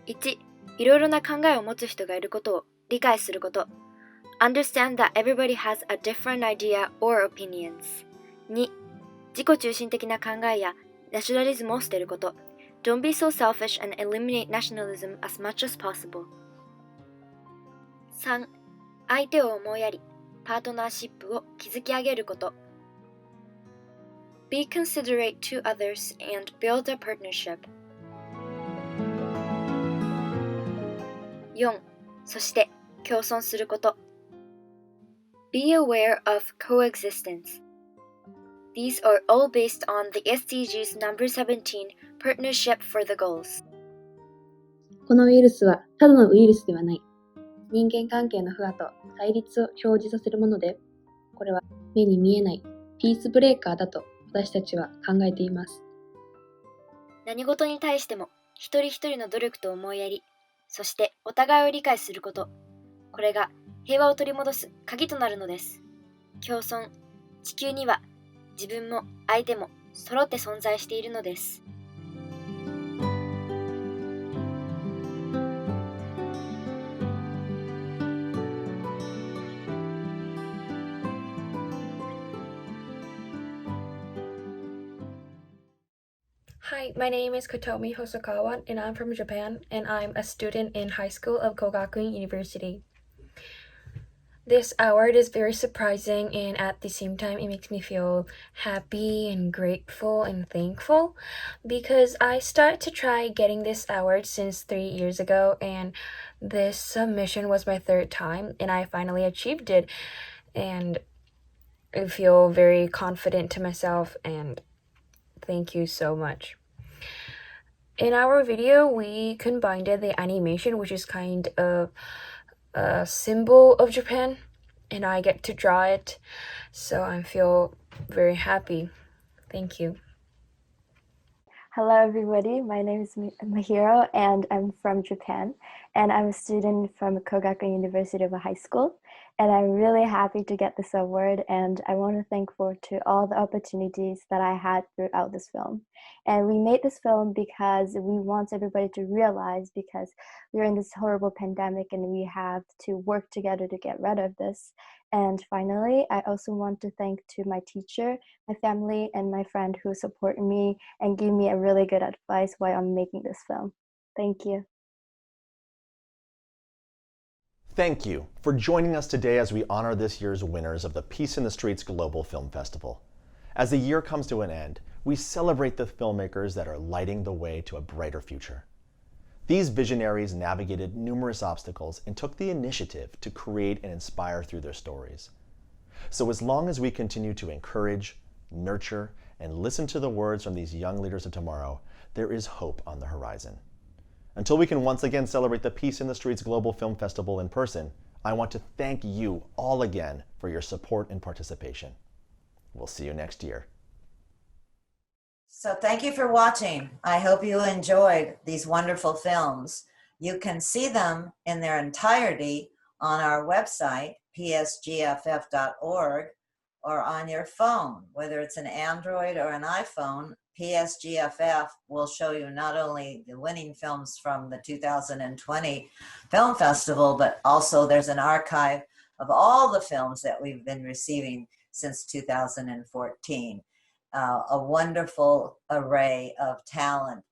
Speaker 21: 1. いろいろな考えを持つ人がいることを理解すること。Understand that everybody has a different idea or opinions. 2. 自己中心的な考えやナショナリズムを捨てること。Don't be so selfish and eliminate nationalism as much as possible. 3. 相手を思いやり、パートナーシップを築き上げること。Be considerate to others and build a partnership. 4. そして共存すること。Be aware of coexistence. These are all based on the SDGs number 17, Partnership for the Goals.
Speaker 8: このウイルスはただのウイルスではない。人間関係の不和と対立を生じさせるもので、これは目に見えないピースブレーカーだと私たちは考えています。
Speaker 21: 何事に対しても一人一人の努力と思いやり、そしてお互いを理解すること。これが平和を取り戻す鍵となるのです。共存、地球には自分も相手も揃って存在しているのです。
Speaker 8: Hi, my name is Kotomi Hosokawa, and I'm from Japan, and I'm a student in high school of Kogakuin University. This award is very surprising, and at the same time, it makes me feel happy and grateful and thankful because I started to try getting this award since 3 years ago, and this submission was my third time, and I finally achieved it. And I feel very confident to myself, and thank you so much. In our video, we combined the animation, which is kind of a symbol of Japan, and I get to draw it, so I feel very happy. Thank you.
Speaker 3: Hello everybody, my name is Mahiro and I'm from Japan, and I'm a student from Kogakuin University of a high school, and I'm really happy to get this award, and I want to thank for to all the opportunities that I had throughout this film. And we made this film because we want everybody to realize, because we're in this horrible pandemic and we have to work together to get rid of this. And finally, I also want to thank to my teacher, my family, and my friend who support me and give me a really good advice while I'm making this film. Thank you.
Speaker 2: Thank you for joining us today as we honor this year's winners of the Peace in the Streets Global Film Festival. As the year comes to an end, we celebrate the filmmakers that are lighting the way to a brighter future. These visionaries navigated numerous obstacles and took the initiative to create and inspire through their stories. So as long as we continue to encourage, nurture, and listen to the words from these young leaders of tomorrow, there is hope on the horizon. Until we can once again celebrate the Peace in the Streets Global Film Festival in person, I want to thank you all again for your support and participation. We'll see you next year.
Speaker 4: So thank you for watching. I hope you enjoyed these wonderful films. You can see them in their entirety on our website, psgff.org, or on your phone, whether it's an Android or an iPhone. PSGFF will show you not only the winning films from the 2020 Film Festival, but also there's an archive of all the films that we've been receiving since 2014. A wonderful array of talent.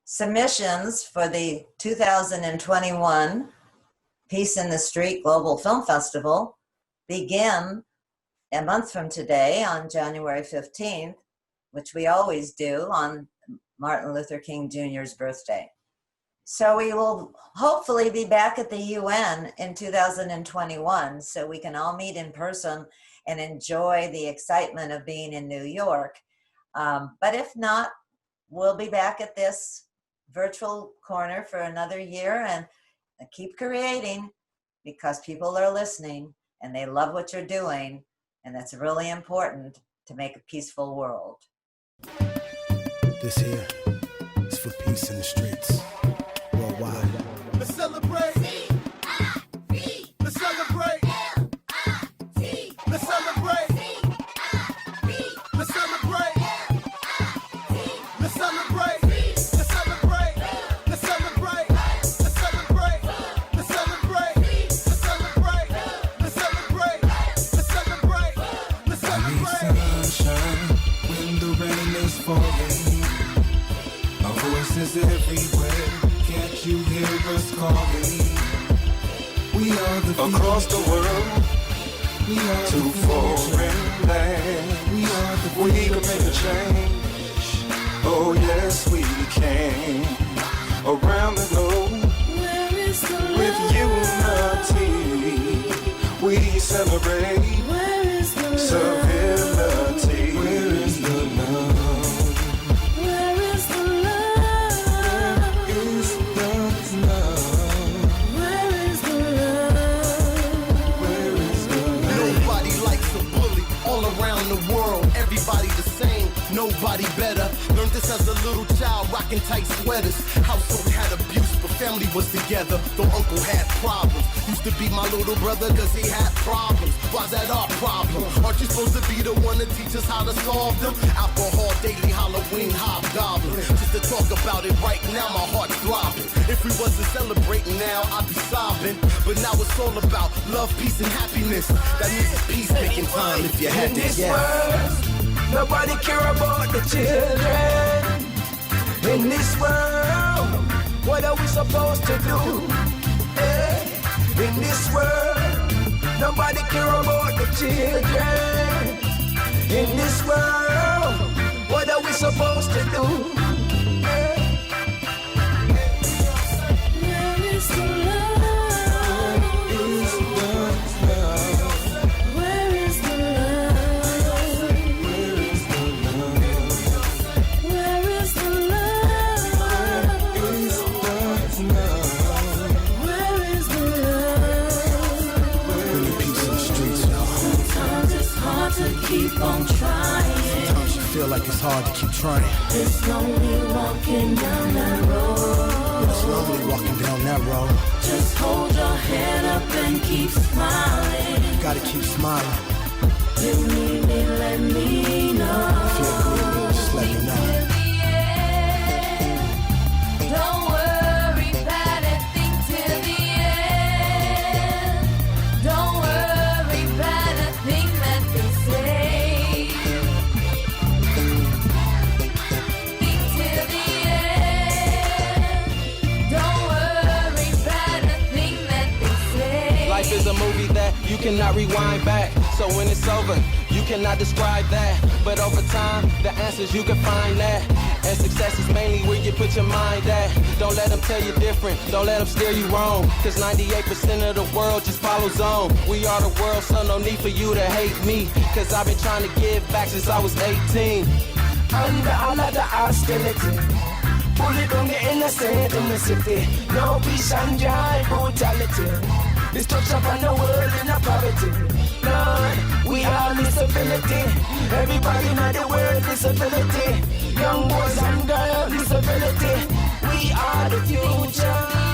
Speaker 4: Submissions for the 2021 Peace in the Street Global Film Festival begin a month from today on January 15th, which we always do on Martin Luther King Jr.'s birthday. So we will hopefully be back at the UN in 2021 so we can all meet in person and enjoy the excitement of being in New York. But if not, we'll be back at this virtual corner for another year and keep creating, because people are listening and they love what you're doing, and that's really important to make a peaceful world.
Speaker 6: This here is for peace in the streets worldwide. Let's celebrate. Let's celebrate. Let's celebrate. Let's celebrate. Let's celebrate. Let's celebrate. Let's celebrate. Let's celebrate. Let's celebrate. Let's celebrate. Let's celebrate. Let's celebrate. Let's celebrate. Sunshine when the rain is falling. Our voices everywhere. Can't you hear us calling? We are the people. Across the world. We are to foreign land. We can make a change. Oh yes, we can. Around the globe, with unity, we celebrate civility. Where is the love? Where is the love? Where is the love? Where is the love? Where is the love? Nobody likes a bully all around the world. Everybody the same, nobody better. Learned this as a little child, rocking tight sweaters. Household had abuse, but family was together. Though uncle had problems, used to be my little brother cause he had problems. Why's that our problem? Aren't you supposed to be the one to teach us how to solve them? Alcohol, daily, Halloween, hobgoblin. Just to talk about it right now, my heart's throbbing. If we wasn't celebrating now, I'd be sobbing. But now it's all about love, peace, and happiness. That means it's peace-making time if you had to guess. Nobody care about the children. In this world, what are we supposed to do? In this world, nobody care about the children. In this world, what are we supposed to do?
Speaker 7: Where is the love? Where is the love? Where is the love? Where is the love? Where is the love?
Speaker 6: Bring the peace in the streets, y'all.
Speaker 7: Sometimes it's hard to keep on trying.
Speaker 6: Sometimes you feel like it's hard to keep trying.
Speaker 7: It's lonely walking down that road.
Speaker 6: It's lonely walking down that road.
Speaker 7: Just hold your head up and keep smiling.
Speaker 6: You gotta keep smiling.
Speaker 7: You need me, let me know.
Speaker 6: If you're good, just let me know.
Speaker 7: Don't worry about it, think till the end. Don't worry about a thing that they say. Think till the end. Don't worry about a thing that they say.
Speaker 9: Life is a movie that you cannot rewind back. So when it's over, you cannot describe that. But over time, the answers you can find that. And success is mainly where you put your mind at. Don't let them tell you different, don't let them steer you wrong. Cause 98% of the world just follows on. We are the world, so no need for you to hate me. Cause I've been trying to give back since I was 18.
Speaker 6: Under all of the hostility, bullet on the innocent in the city. No peace and joy, brutality. Destruction upon the world in a poverty. Lord, we all disability. Everybody in the world disability. Young boys and girls disability. We are the future.